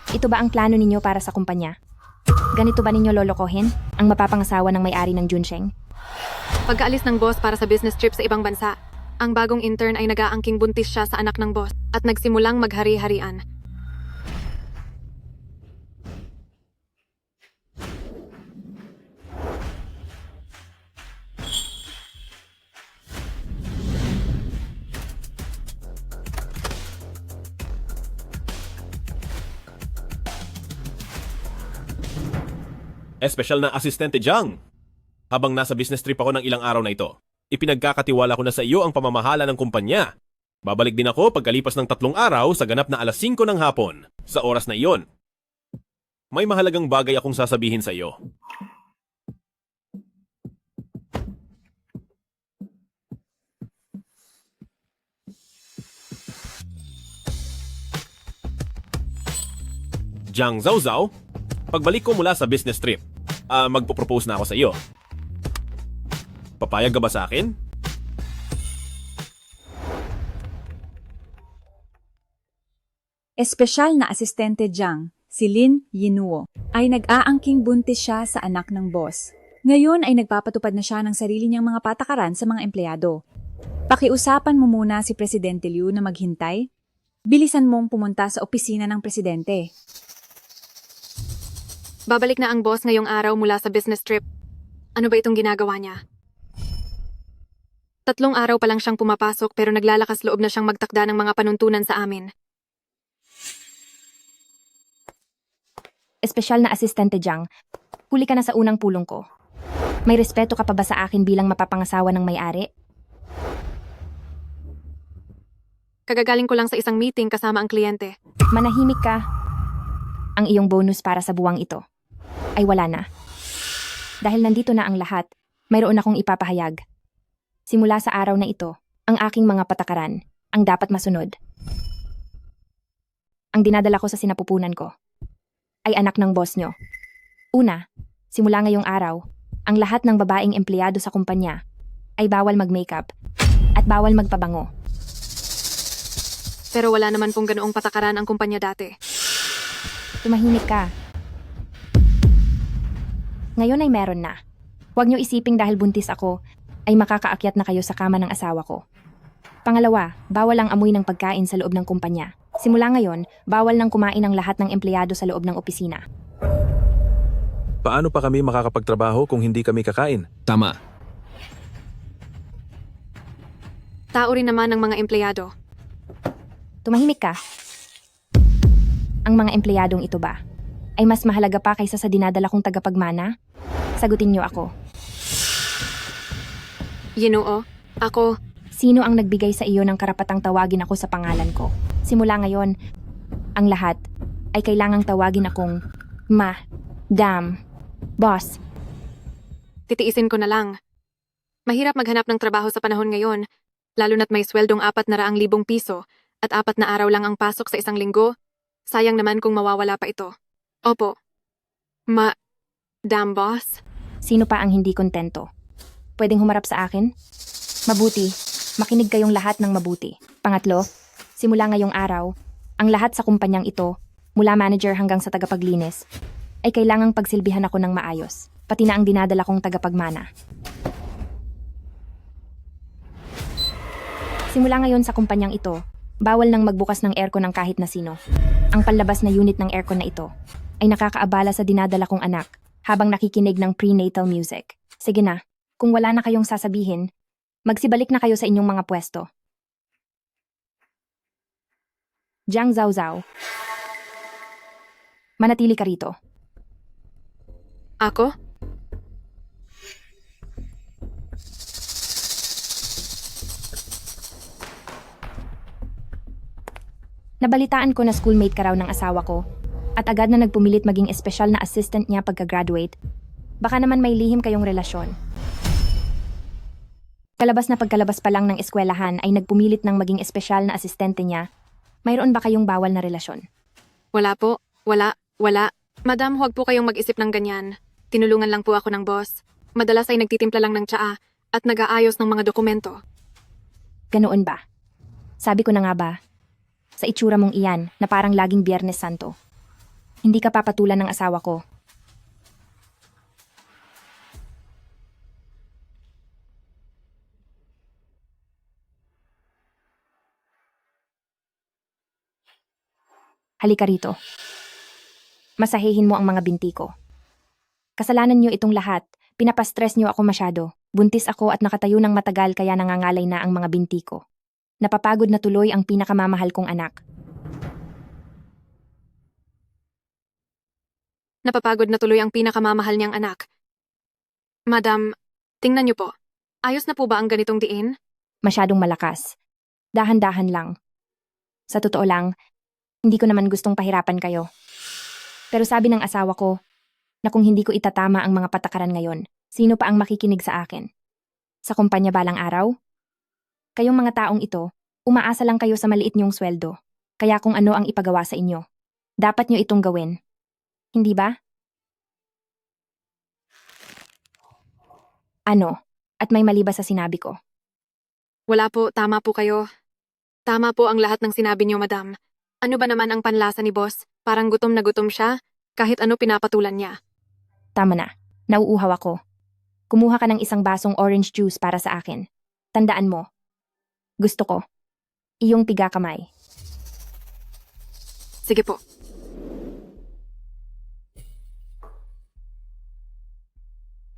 Ito ba ang plano ninyo para sa kumpanya? Ganito ba ninyo lolokohin ang mapapangasawa ng may-ari ng Junsheng? Pagkaalis ng boss para sa business trip sa ibang bansa, ang bagong intern ay nag-aangking buntis siya sa anak ng boss at nagsimulang maghari-harian. Espesyal na asistente Jang. Habang nasa business trip ako ng ilang araw na ito, ipinagkakatiwala ko na sa iyo ang pamamahala ng kumpanya. Babalik din ako pagkalipas ng 3 araw sa ganap na alas 5 ng hapon. Sa oras na iyon, may mahalagang bagay akong sasabihin sa iyo. Jiang Zhaozhao, pagbalik ko mula sa business trip, magpo-propose na ako sa iyo. Papayag ka ba sa akin? Espesyal na asistente Jiang, si Lin Yinuo, ay nag-aangking buntis siya sa anak ng boss. Ngayon ay nagpapatupad na siya ng sarili niyang mga patakaran sa mga empleyado. Pakiusapan mo muna si Presidente Liu na maghintay. Bilisan mong pumunta sa opisina ng presidente. Babalik na ang boss ngayong araw mula sa business trip. Ano ba itong ginagawa niya? 3 araw pa lang siyang pumapasok pero naglalakas loob na siyang magtakda ng mga panuntunan sa amin. Espesyal na asistente Jiang, huli ka na sa unang pulong ko. May respeto ka pa ba sa akin bilang mapapangasawa ng may-ari? Kagagaling ko lang sa isang meeting kasama ang kliyente. Manahimik ka. Ang iyong bonus para sa buwang ito ay wala na. Dahil nandito na ang lahat, mayroon akong ipapahayag. Simula sa araw na ito, ang aking mga patakaran ang dapat masunod. Ang dinadala ko sa sinapupunan ko ay anak ng boss nyo. Una, simula ngayong araw, ang lahat ng babaeng empleyado sa kumpanya ay bawal mag-makeup at bawal magpabango. Pero wala naman pong ganoong patakaran ang kumpanya dati. Tumahimik ka. Ngayon ay meron na. Huwag nyo isiping dahil buntis ako, ay makakaakyat na kayo sa kama ng asawa ko. Pangalawa, bawal ang amoy ng pagkain sa loob ng kumpanya. Simula ngayon, bawal nang kumain ang lahat ng empleyado sa loob ng opisina. Paano pa kami makakapagtrabaho kung hindi kami kakain? Tama. Tao rin naman ng mga empleyado. Tumahimik ka. Ang mga empleyadong ito ba ay mas mahalaga pa kaysa sa dinadala kong tagapagmana? Sagutin niyo ako. Yinuo, ako, Sino ang nagbigay sa iyo ng karapatang tawagin ako sa pangalan ko? Simula ngayon, ang lahat ay kailangang tawagin akong Madam Boss. titiisin ko na lang. Mahirap maghanap ng trabaho sa panahon ngayon, lalo na't may sweldong 400,000 piso at 4 na araw lang ang pasok sa isang linggo. Sayang naman kung mawawala pa ito. Opo. Madam Boss? Sino pa ang hindi kontento? Pwedeng humarap sa akin? Mabuti, makinig kayong lahat ng mabuti. Pangatlo, simula ngayong araw, ang lahat sa kumpanyang ito, mula manager hanggang sa tagapaglinis, ay kailangang pagsilbihan ako ng maayos, pati na ang dinadala kong tagapagmana. Simula ngayon sa kumpanyang ito, bawal nang magbukas ng aircon ng kahit na sino. Ang panlabas na unit ng aircon na ito ay nakakaabala sa dinadala kong anak habang nakikinig ng prenatal music. Sige na, kung wala na kayong sasabihin, magsibalik na kayo sa inyong mga pwesto. Jiang Zhaozhao, manatili ka rito. Ako? Nabalitaan ko na schoolmate ka raw ng asawa ko at agad na nagpumilit maging espesyal na assistant niya pagka-graduate. Baka naman may lihim kayong relasyon. Kalabas na pagkalabas pa lang ng eskwelahan ay nagpumilit ng maging espesyal na asistente niya. Mayroon ba kayong bawal na relasyon? Wala po. Wala. Madam, huwag po kayong mag-isip ng ganyan. Tinulungan lang po ako ng boss. Madalas ay nagtitimpla lang ng tsaa at nag-aayos ng mga dokumento. Ganoon ba? Sabi ko na nga ba, sa itsura mong iyan na parang laging Biyernes Santo. Hindi ka papatulan ng asawa ko. Halika rito. Masahihin mo ang mga binti ko. Kasalanan niyo itong lahat. Pinapastress niyo ako masyado. Buntis ako at nakatayo ng matagal kaya nangangalay na ang mga binti ko. Napapagod na tuloy ang pinakamamahal kong anak. Napapagod na tuloy ang pinakamamahal niyang anak. Madam, tingnan niyo po. Ayos na po ba ang ganitong diin? Masyadong malakas. Dahan-dahan lang. Sa totoo lang, hindi ko naman gustong pahirapan kayo. Pero sabi ng asawa ko na kung hindi ko itatama ang mga patakaran ngayon, sino pa ang makikinig sa akin? Sa kumpanya balang araw? Kayong mga taong ito, umaasa lang kayo sa maliit niyong sweldo. Kaya kung ano ang ipagawa sa inyo, dapat niyo itong gawin. Hindi ba? Ano? At may mali ba sa sinabi ko? Wala po, tama po kayo. Tama po ang lahat ng sinabi niyo, madam. Ano ba naman ang panlasa ni boss? Parang gutom na gutom siya, kahit ano pinapatulan niya. Tama na. Nauuhaw ako. Kumuha ka ng isang basong orange juice para sa akin. Tandaan mo. Gusto ko. Iyong piga kamay. Sige po.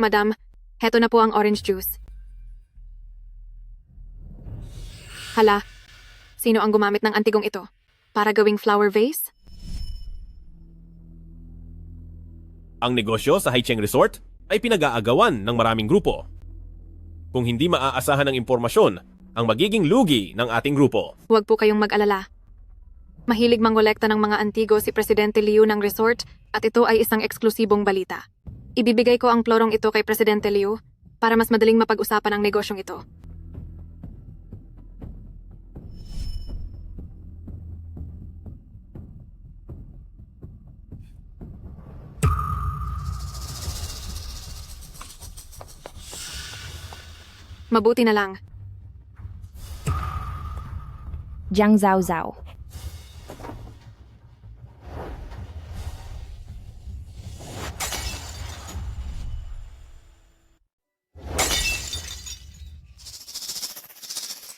Madam, heto na po ang orange juice. Hala, sino ang gumamit ng antigong ito? Para gawing flower vase? Ang negosyo sa Haicheng Resort ay pinag-aagawan ng maraming grupo. Kung hindi maaasahan ng impormasyon, ang magiging lugi ng ating grupo. Huwag po kayong mag-alala. Mahilig mangolekta ng mga antigo si Presidente Liu ng resort at ito ay isang eksklusibong balita. Ibibigay ko ang plorong ito kay Presidente Liu para mas madaling mapag-usapan ang negosyong ito. Mabuti na lang. Jiang Zhao Zhao.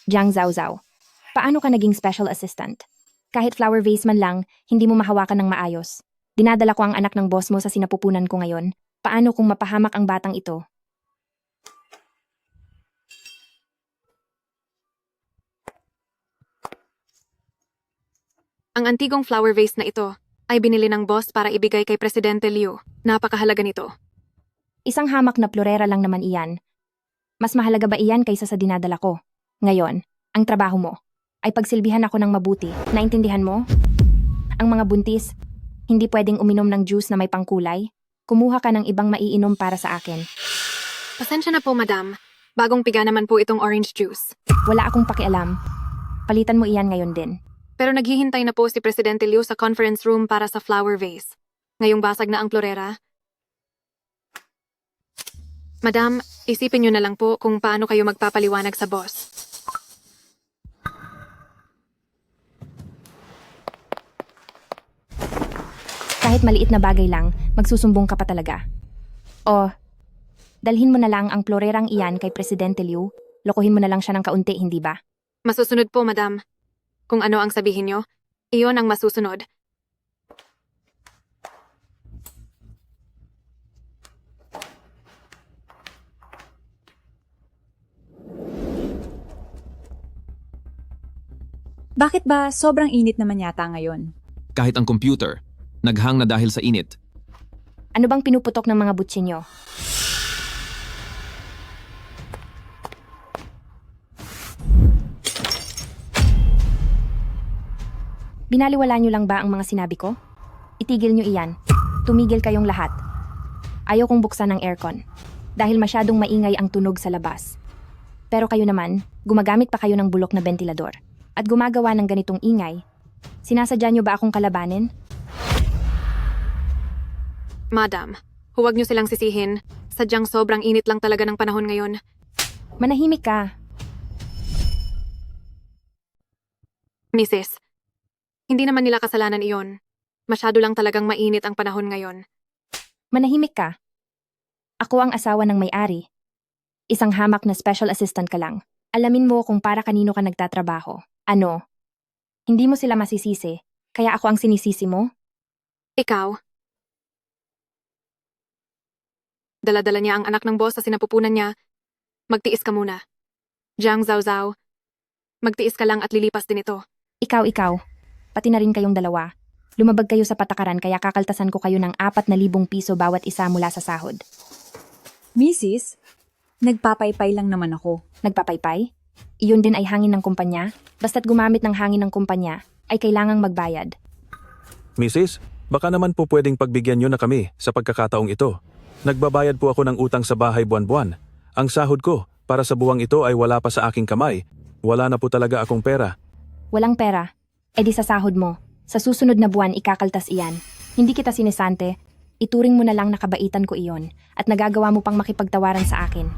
Jiang Zhao Zhao. Paano ka naging special assistant? Kahit flower vase man lang, hindi mo mahawakan ng maayos. Dinadala ko ang anak ng boss mo sa sinapupunan ko ngayon. Paano kung mapahamak ang batang ito? Ang antigong flower vase na ito ay binili ng boss para ibigay kay Presidente Liu. Napakahalaga nito. Isang hamak na florera lang naman iyan. Mas mahalaga ba iyan kaysa sa dinadala ko? Ngayon, ang trabaho mo ay pagsilbihan ako ng mabuti. Naintindihan mo? Ang mga buntis, hindi pwedeng uminom ng juice na may pangkulay. Kumuha ka ng ibang maiinom para sa akin. Pasensya na po, madam. Bagong piga naman po itong orange juice. Wala akong pakialam. Palitan mo iyan ngayon din. Pero naghihintay na po si Presidente Liu sa conference room para sa flower vase. Ngayong basag na ang florera. Madam, isipin niyo na lang po kung paano kayo magpapaliwanag sa boss. Kahit maliit na bagay lang, magsusumbong ka pa talaga. O, dalhin mo na lang ang florerang iyan kay Presidente Liu. Lokohin mo na lang siya ng kaunti, hindi ba? Masusunod po, madam. Kung ano ang sabihin niyo, iyon ang masusunod. Bakit ba sobrang init naman yata ngayon? Kahit ang computer, naghang na dahil sa init. Ano bang pinuputok ng mga butsi nyo? Binaliwala nyo lang ba ang mga sinabi ko? Itigil nyo iyan. Tumigil kayong lahat. Ayaw kong buksan ang aircon. Dahil masyadong maingay ang tunog sa labas. Pero kayo naman, gumagamit pa kayo ng bulok na bentilador. At gumagawa ng ganitong ingay. Sinasadya nyo ba akong kalabanin? Madam, huwag niyo silang sisihin. Sadyang sobrang init lang talaga ng panahon ngayon. Manahimik ka. Mrs., hindi naman nila kasalanan iyon. Masyado lang talagang mainit ang panahon ngayon. Manahimik ka. Ako ang asawa ng may-ari. Isang hamak na special assistant ka lang. Alamin mo kung para kanino ka nagtatrabaho. Ano? Hindi mo sila masisisi, kaya ako ang sinisisi mo? Ikaw? Dala-dala niya ang anak ng boss sa sinapupunan niya. Magtiis ka muna. Jiang Zhao Zhao. Magtiis ka lang at lilipas din ito. Ikaw. Pati na rin kayong dalawa. Lumabag kayo sa patakaran kaya kakaltasan ko kayo ng 4,000 piso bawat isa mula sa sahod. Mrs., nagpapaypay lang naman ako. Nagpapaypay? Iyon din ay hangin ng kumpanya? Basta't gumamit ng hangin ng kumpanya, ay kailangang magbayad. Mrs., baka naman po pwedeng pagbigyan nyo na kami sa pagkakataong ito. Nagbabayad po ako ng utang sa bahay buwan-buwan. Ang sahod ko para sa buwang ito ay wala pa sa aking kamay. Wala na po talaga akong pera. Walang pera? E di sa sahod mo. Sa susunod na buwan ikakaltas iyan. Hindi kita sinisante. Ituring mo na lang nakabaitan ko iyon at nagagawa mo pang makipagtawaran sa akin.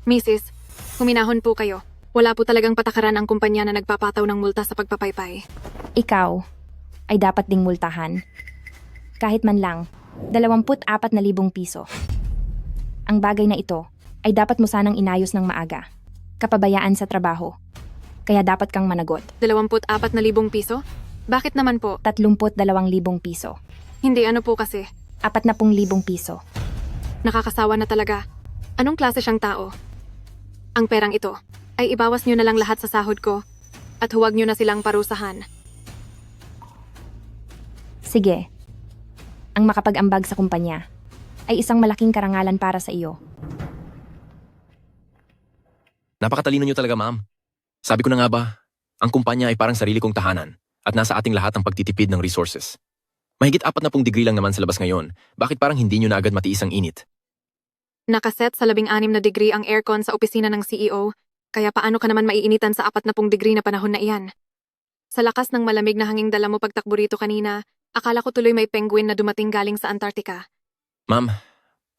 Mrs., huminahon po kayo. Wala po talagang patakaran ang kumpanya na nagpapataw ng multa sa pagpapaypay. Ikaw ay dapat ding multahan. Kahit man lang, 24,000 piso. Ang bagay na ito ay dapat mo sanang inayos ng maaga. Kapabayaan sa trabaho. Kaya dapat kang managot. 24,000 piso? Bakit naman po? 32,000 piso. Hindi ano po kasi. 40,000 piso. Nakakasawa na talaga. Anong klase siyang tao? Ang perang ito ay ibawas niyo na lang lahat sa sahod ko at huwag niyo na silang parusahan. Sige. Ang makapag-ambag sa kumpanya ay isang malaking karangalan para sa iyo. Napakatalino niyo talaga, ma'am. Sabi ko na nga ba, ang kumpanya ay parang sarili kong tahanan at nasa ating lahat ang pagtitipid ng resources. Mahigit 40 degree lang naman sa labas ngayon. Bakit parang hindi niyo na agad matiis ang init? Nakaset sa 16 na degree ang aircon sa opisina ng CEO, kaya paano ka naman maiinitan sa 40 degree na panahon na iyan? Sa lakas ng malamig na hanging dala mo pagtakbo rito kanina, akala ko tuloy may penguin na dumating galing sa Antarctica. Ma'am,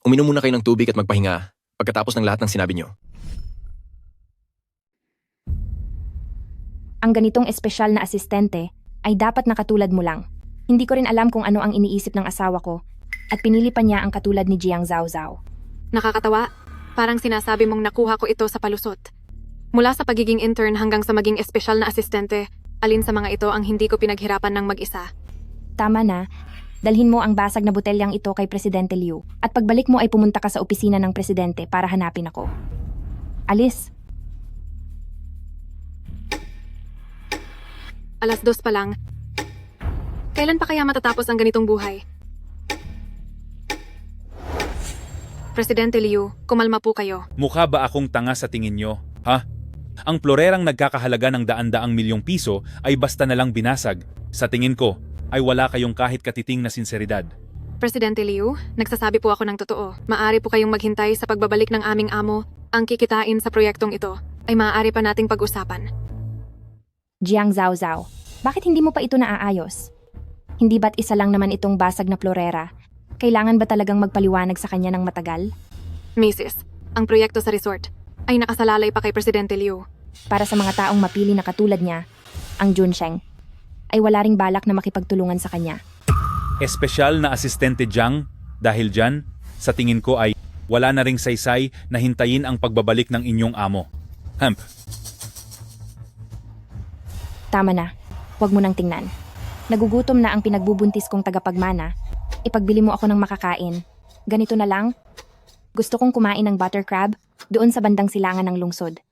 uminom muna kayo ng tubig at magpahinga pagkatapos ng lahat ng sinabi niyo. Ang ganitong espesyal na asistente ay dapat na katulad mo lang. Hindi ko rin alam kung ano ang iniisip ng asawa ko at pinili pa niya ang katulad ni Jiang Zhao Zhao. Nakakatawa, parang sinasabi mong nakuha ko ito sa palusot. Mula sa pagiging intern hanggang sa maging espesyal na asistente, alin sa mga ito ang hindi ko pinaghirapan ng mag-isa? Tama na, dalhin mo ang basag na botelyang ito kay Presidente Liu at pagbalik mo ay pumunta ka sa opisina ng Presidente para hanapin ako. Alis. 2:00 pa lang. Kailan pa kaya matatapos ang ganitong buhay? Presidente Liu, kumalma po kayo. Mukha ba akong tanga sa tingin nyo? Ha? Ang florerang nagkakahalaga ng daan-daang milyong piso ay basta na lang binasag. Sa tingin ko, ay wala kayong kahit katiting na sinseridad. Presidente Liu, nagsasabi po ako ng totoo. Maaari po kayong maghintay sa pagbabalik ng aming amo. Ang kikitain sa proyektong ito ay maaari pa nating pag-usapan. Jiang Zhao Zhao, bakit hindi mo pa ito naaayos? Hindi ba't isa lang naman itong basag na florera? Kailangan ba talagang magpaliwanag sa kanya ng matagal? Mrs., ang proyekto sa resort ay nakasalalay pa kay Presidente Liu. Para sa mga taong mapili na katulad niya, ang Junsheng, ay wala ring balak na makipagtulungan sa kanya. Espesyal na asistente Jiang, dahil dyan, sa tingin ko ay wala na ring saysay na hintayin ang pagbabalik ng inyong amo. Hemp. Tama na, huwag mo nang tingnan. Nagugutom na ang pinagbubuntis kong tagapagmana. Ipagbili mo ako ng makakain. Ganito na lang. Gusto kong kumain ng butter crab doon sa bandang silangan ng lungsod.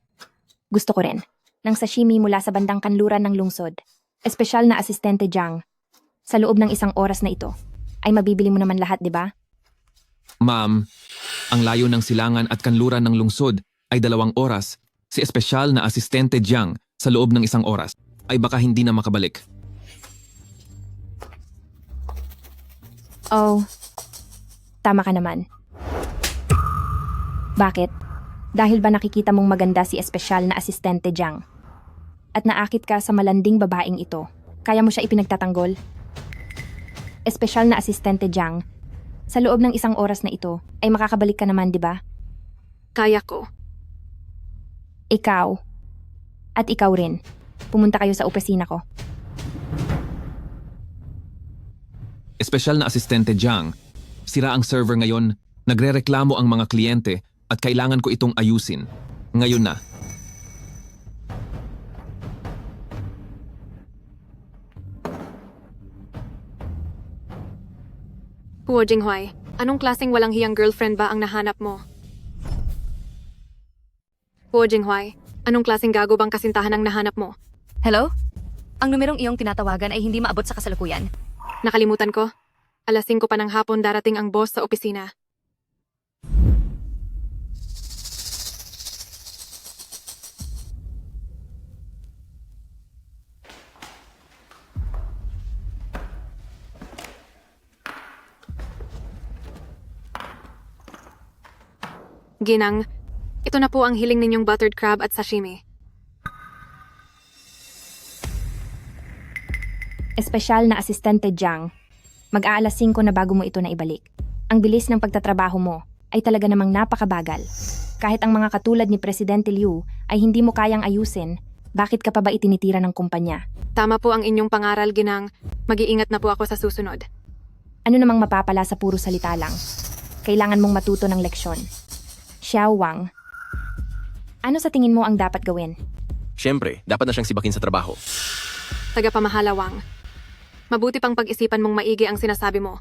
Gusto ko rin ng sashimi mula sa bandang kanluran ng lungsod. Espesyal na asistente Jiang. Sa loob ng 1 oras na ito, ay mabibili mo naman lahat, di ba? Ma'am, ang layo ng silangan at kanluran ng lungsod ay 2 oras. Si espesyal na asistente Jiang sa loob ng 1 oras ay baka hindi na makabalik. Oh, tama ka naman. Bakit? Dahil ba nakikita mong maganda si espesyal na asistente Jiang? At naakit ka sa malanding babaeng ito, kaya mo siya ipinagtatanggol? Espesyal na asistente Jiang, sa loob ng 1 oras na ito, ay makakabalik ka naman, di ba? Kaya ko. Ikaw At ikaw rin. Pumunta kayo sa opisina ko. Espesyal na asistente Jiang. Sira ang server ngayon, nagrereklamo ang mga kliyente at kailangan ko itong ayusin. Ngayon na. Huo Jinghuai, anong klaseng walang hiyang girlfriend ba ang nahanap mo? Huo Jinghuai, anong klaseng gago bang kasintahan ang nahanap mo? Hello? Ang numerong iyong tinatawagan ay hindi maabot sa kasalukuyan. Nakalimutan ko. 5:00 pa ng hapon darating ang boss sa opisina. Ginang, ito na po ang hiling ninyong buttered crab at sashimi. Espesyal na asistente Jiang. Mag-aalas 5 na bago mo ito na ibalik. Ang bilis ng pagtatrabaho mo ay talaga namang napakabagal. Kahit ang mga katulad ni Presidente Liu ay hindi mo kayang ayusin, bakit ka pa ba itinitira ng kumpanya? Tama po ang inyong pangaral, Ginang. Mag-iingat na po ako sa susunod. Ano namang mapapala sa puro salita lang? Kailangan mong matuto ng leksyon. Xiao Wang, ano sa tingin mo ang dapat gawin? Siyempre, dapat na siyang sibakin sa trabaho. Tagapamahala, Wang. Mabuti pang pag-isipan mong maigi ang sinasabi mo.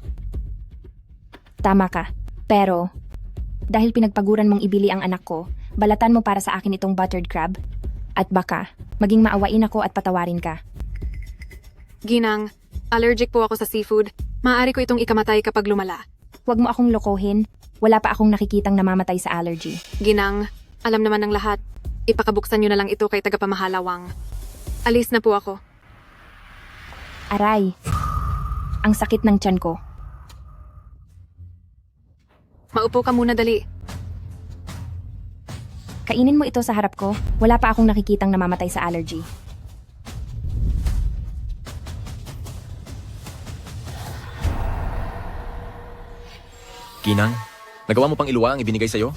Tama ka. Pero, dahil pinagpaguran mong ibili ang anak ko, balatan mo para sa akin itong buttered crab? At baka, maging maawain ako at patawarin ka. Ginang, allergic po ako sa seafood. Maaari ko itong ikamatay kapag lumala. Huwag mo akong lokohin. Wala pa akong nakikitang namamatay sa allergy. Ginang, alam naman ng lahat. Ipakabuksan niyo na lang ito kay tagapamahala, Wang. Alis na po ako. Aray, ang sakit ng tiyan ko. Maupo ka muna dali. Kainin mo ito sa harap ko. Wala pa akong nakikitang namamatay sa allergy. Ginang, nagawa mo pang iluwa ang ibinigay sa'yo?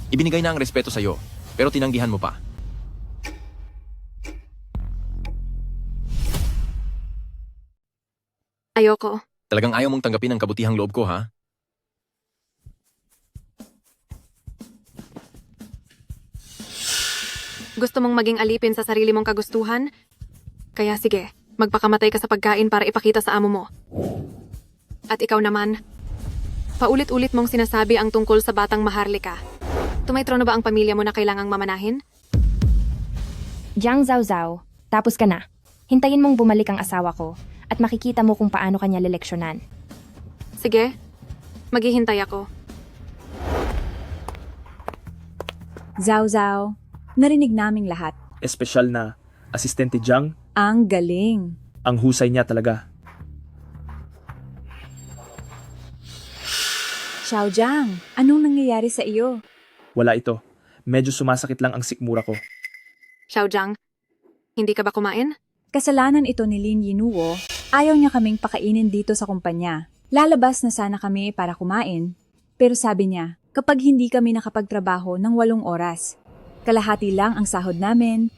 Ibinigay na ang respeto sa'yo, pero tinanggihan mo pa. Ayoko. Talagang ayaw mong tanggapin ang kabutihang loob ko, ha? Gusto mong maging alipin sa sarili mong kagustuhan? Kaya sige, magpakamatay ka sa pagkain para ipakita sa amo mo. At ikaw naman, paulit-ulit mong sinasabi ang tungkol sa batang Maharlika. Tumaytrono ba ang pamilya mo na kailangang mamanahin? Jiang Zhao Zhao, tapos ka na. Hintayin mong bumalik ang asawa ko at makikita mo kung paano kanya leleksyonan. Sige, maghihintay ako. Zhao Zhao, narinig naming lahat. Espesyal na asistente Jiang, Ang galing. ang husay niya talaga. Xiao Jiang, anong nangyayari sa iyo? Wala ito. Medyo sumasakit lang ang sikmura ko. Xiao Jiang, hindi ka ba kumain? Kasalanan ito ni Lin Yinuo. Ayaw niya kaming pakainin dito sa kumpanya. Lalabas na sana kami para kumain. Pero sabi niya, kapag hindi kami nakapagtrabaho ng 8 oras, kalahati lang ang sahod namin.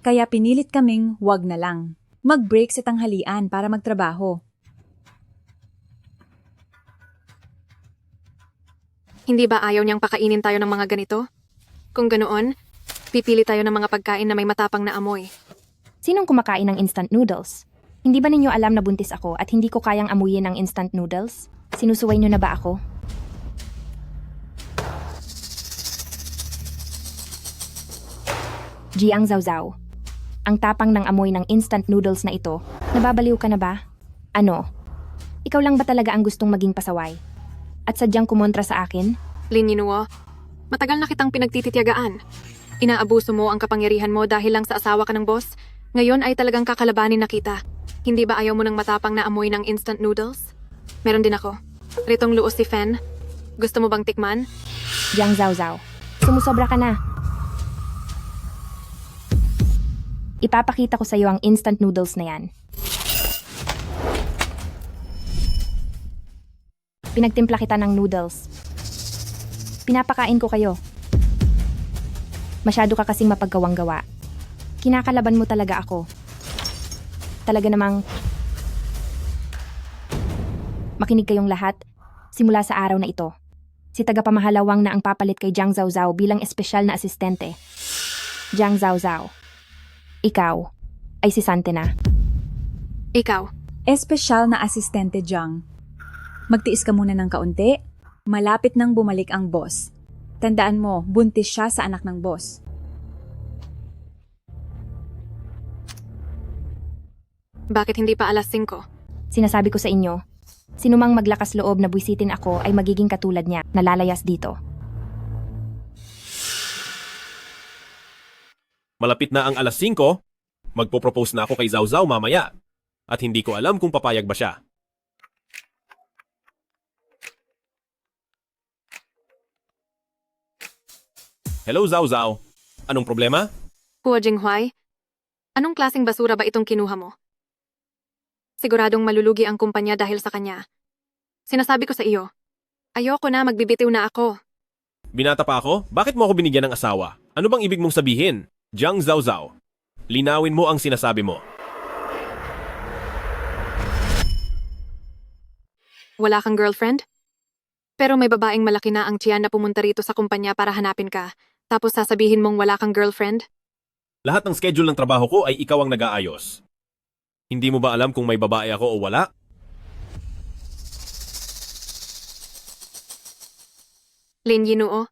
Kaya pinilit kaming wag na lang. Mag-break sa tanghalian para magtrabaho. Hindi ba ayaw niyang pakainin tayo ng mga ganito? Kung ganoon, pipili tayo ng mga pagkain na may matapang na amoy. Sinong kumakain ng instant noodles? Hindi ba ninyo alam na buntis ako at hindi ko kayang amuyin ang instant noodles? Sinusuway nyo na ba ako? Jiang Zhao Zhao, ang tapang ng amoy ng instant noodles na ito, nababaliw ka na ba? Ano? Ikaw lang ba talaga ang gustong maging pasaway? At sadyang kumontra sa akin? Lin Yinuo, matagal na kitang pinagtititiyagaan. Inaabuso mo ang kapangyarihan mo dahil lang sa asawa ka ng boss. Ngayon ay talagang kakalabanin na kita. Hindi ba ayaw mo ng matapang na amoy ng instant noodles? Meron din ako. Ritong luos si Fen. Gusto mo bang tikman? Jiang Zhao Zhao, sumusobra ka na. Ipapakita ko sa iyo ang instant noodles na yan. Pinagtimpla kita ng noodles. Pinapakain ko kayo. Masyado ka kasing mapagkawang gawa. Kinakalaban mo talaga ako. Talaga namang... Makinig kayong lahat, simula sa araw na ito. Si tagapamahalawang na ang papalit kay Jiang Zhaozhao bilang espesyal na asistente. Jiang Zhaozhao, ikaw ay si Sante na. Ikaw, Espesyal na asistente Jiang. Magtiis ka muna ng kaunti. Malapit nang bumalik ang boss. Tandaan mo, buntis siya sa anak ng boss. bakit hindi pa alas 5? Sinasabi ko sa inyo, sinumang maglakas loob na buwisitin ako ay magiging katulad niya, nalalayas dito. Malapit na ang alas 5, magpo-propose na ako kay Zhao Zhao mamaya. At hindi ko alam kung papayag ba siya. Hello Zhao Zhao, anong problema? Huo Jinghuai, anong klaseng basura ba itong kinuha mo? Siguradong malulugi ang kumpanya dahil sa kanya. Sinasabi ko sa iyo, ayoko na, magbibitiw na ako. Binata pa ako? Bakit mo ako binigyan ng asawa? Ano bang ibig mong sabihin? Jiang Zhao Zhao, linawin mo ang sinasabi mo. Wala kang girlfriend? Pero may babaeng malaki na ang tiyan na pumunta rito sa kumpanya para hanapin ka, tapos sasabihin mong wala kang girlfriend? Lahat ng schedule ng trabaho ko ay ikaw ang nag-aayos. Hindi mo ba alam kung may babae ako o wala? Lin Yinuo,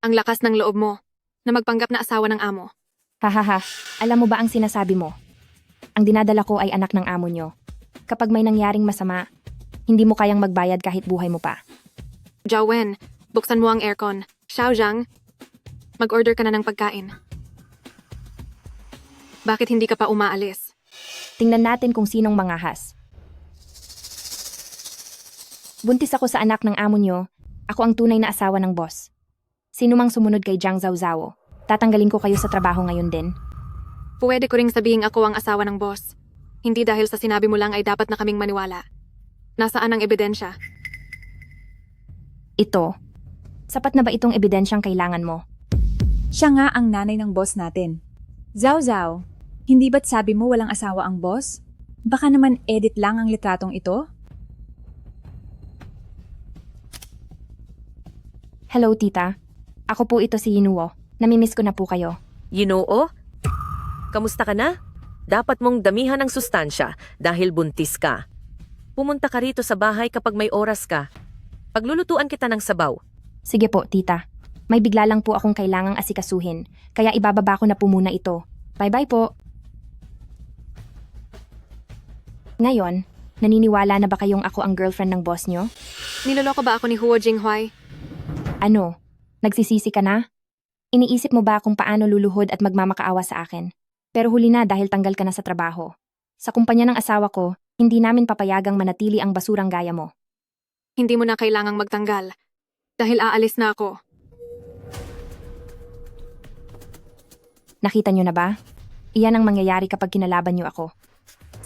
ang lakas ng loob mo na magpanggap na asawa ng amo. Hahaha, alam mo ba ang sinasabi mo? Ang dinadala ko ay anak ng amo nyo. Kapag may nangyaring masama, hindi mo kayang magbayad kahit buhay mo pa. Zhao Wen, buksan mo ang aircon. Xiao Zhang, mag-order ka na ng pagkain. Bakit hindi ka pa umaalis? Tingnan natin kung sinong mangahas. Buntis ako sa anak ng amo nyo. Ako ang tunay na asawa ng boss. Sino mang sumunod kay Jiang Zhaozhao, tatanggalin ko kayo sa trabaho ngayon din. Pwede ko ring sabihing ako ang asawa ng boss. Hindi dahil sa sinabi mo lang ay dapat na kaming maniwala. Nasaan ang ebidensya? Ito. Sapat na ba itong ebidensyang kailangan mo? Siya nga ang nanay ng boss natin. Zhao Zhao, hindi ba't sabi mo walang asawa ang boss? Baka naman edit lang ang litratong ito? Hello, tita. Ako po ito si Yinuo. Namimiss ko na po kayo. Ginoo? Kamusta ka na? Dapat mong damihan ng sustansya dahil buntis ka. Pumunta ka rito sa bahay kapag may oras ka. Paglulutuan kita ng sabaw. Sige po, tita. May bigla lang po akong kailangang asikasuhin, kaya ibababa ko na po muna ito. Bye-bye po. Ngayon, naniniwala na ba kayong ako ang girlfriend ng boss nyo? Niloloko ba ako ni Huo Jinghuai? Ano? Nagsisisi ka na? Iniisip mo ba kung paano luluhod at magmamakaawa sa akin? Pero huli na dahil tanggal ka na sa trabaho. Sa kumpanya ng asawa ko, hindi namin papayagang manatili ang basurang gaya mo. Hindi mo na kailangang magtanggal. Dahil aalis na ako. Nakita nyo na ba? Iyan ang mangyayari kapag kinalaban nyo ako.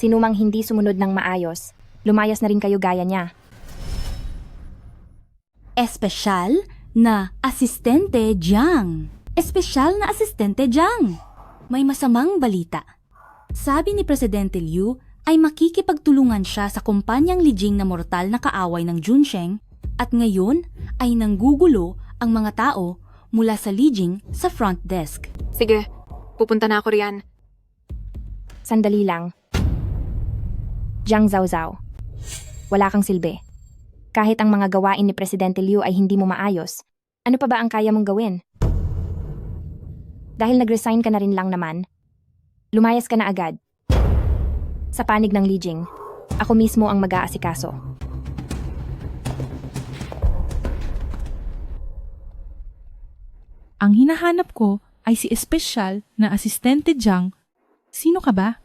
Sinumang hindi sumunod ng maayos, lumayas na rin kayo gaya niya. Espesyal na asistente Jiang. Espesyal na asistente Jiang. May masamang balita. Sabi ni Presidente Liu ay makikipagtulungan siya sa kumpanyang Lijing na mortal na kaaway ng Junsheng at ngayon ay nanggugulo ang mga tao mula sa Lijing sa front desk. Sige, pupunta na ako riyan. Sandali lang. Jiang Zhaozhao, wala kang silbi. Kahit ang mga gawain ni Presidente Liu ay hindi mo maayos, ano pa ba ang kaya mong gawin? Dahil nag-resign ka na rin lang naman, lumayas ka na agad. Sa panig ng Lijing, ako mismo ang mag-aasikaso. Ang hinahanap ko ay si espesyal na asistente Jiang. Sino ka ba?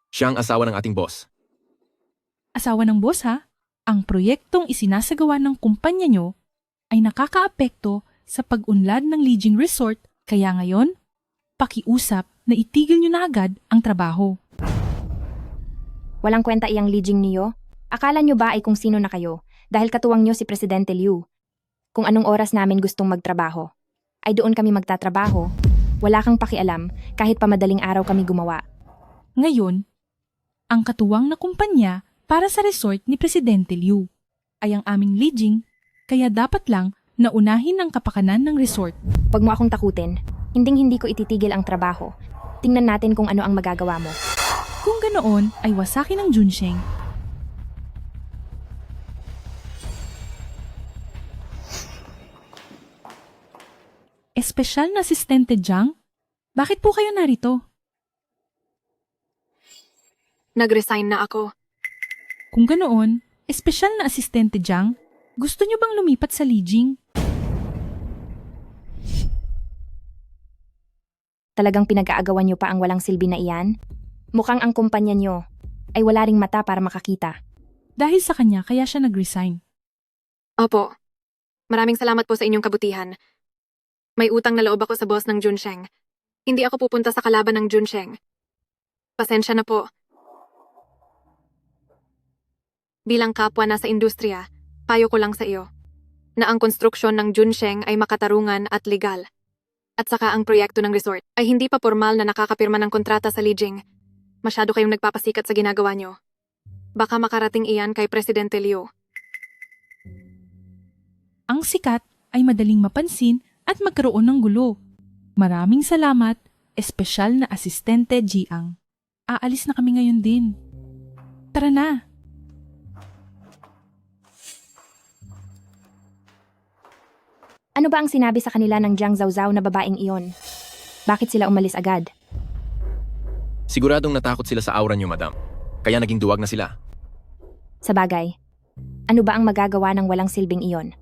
Siya ang asawa ng ating boss. Asawa ng boss ha? Ang proyektong isinasagawa ng kumpanya nyo ay nakakaapekto sa pag-unlad ng Lijing Resort, kaya ngayon, pakiusap na itigil nyo na agad ang trabaho. Walang kwenta iyang Lijing niyo? Akala nyo ba ay kung sino na kayo dahil katuwang nyo si Presidente Liu? Kung anong oras namin gustong magtrabaho. ay doon kami magtatrabaho. Wala kang pakialam kahit pa madaling araw kami gumawa. Ngayon, ang katuwang na kumpanya para sa resort ni Presidente Liu ay ang aming Lijing, kaya dapat lang na unahin ang kapakanan ng resort. Huwag mo akong takutin. Hinding-hindi ko ititigil ang trabaho. Tingnan natin kung ano ang magagawa mo. Kung ganoon ay wasakin ng Junsheng. Espesyal na asistente Jiang? Bakit po kayo narito? Nag-resign na ako. Kung ganoon, espesyal na asistente Jiang, gusto niyo bang lumipat sa Lijing? Talagang pinag-aagawan niyo pa ang walang silbi na iyan? Mukhang ang kumpanya niyo ay wala ring mata para makakita. Dahil sa kanya kaya siya nag-resign. Opo. Maraming salamat po sa inyong kabutihan. May utang na loob ako sa boss ng Junsheng. Hindi ako pupunta sa kalaban ng Junsheng. Pasensya na po. Bilang kapwa na sa industriya, payo ko lang sa iyo na ang konstruksyon ng Junsheng ay makatarungan at legal. At saka ang proyekto ng resort ay hindi pa formal na nakakapirma ng kontrata sa Lijing. Masyado kayong nagpapasikat sa ginagawa nyo. Baka makarating iyan kay Presidente Liu. Ang sikat ay madaling mapansin at magkaroon ng gulo. Maraming salamat, espesyal na asistente Jiang. Aalis na kami ngayon din. Tara na! Ano ba ang sinabi sa kanila ng Jiang Zhaozhao na babaeng iyon? Bakit sila umalis agad? Siguradong natakot sila sa aura niyo, madam. Kaya naging duwag na sila. Sa bagay, ano ba ang magagawa ng walang silbing iyon?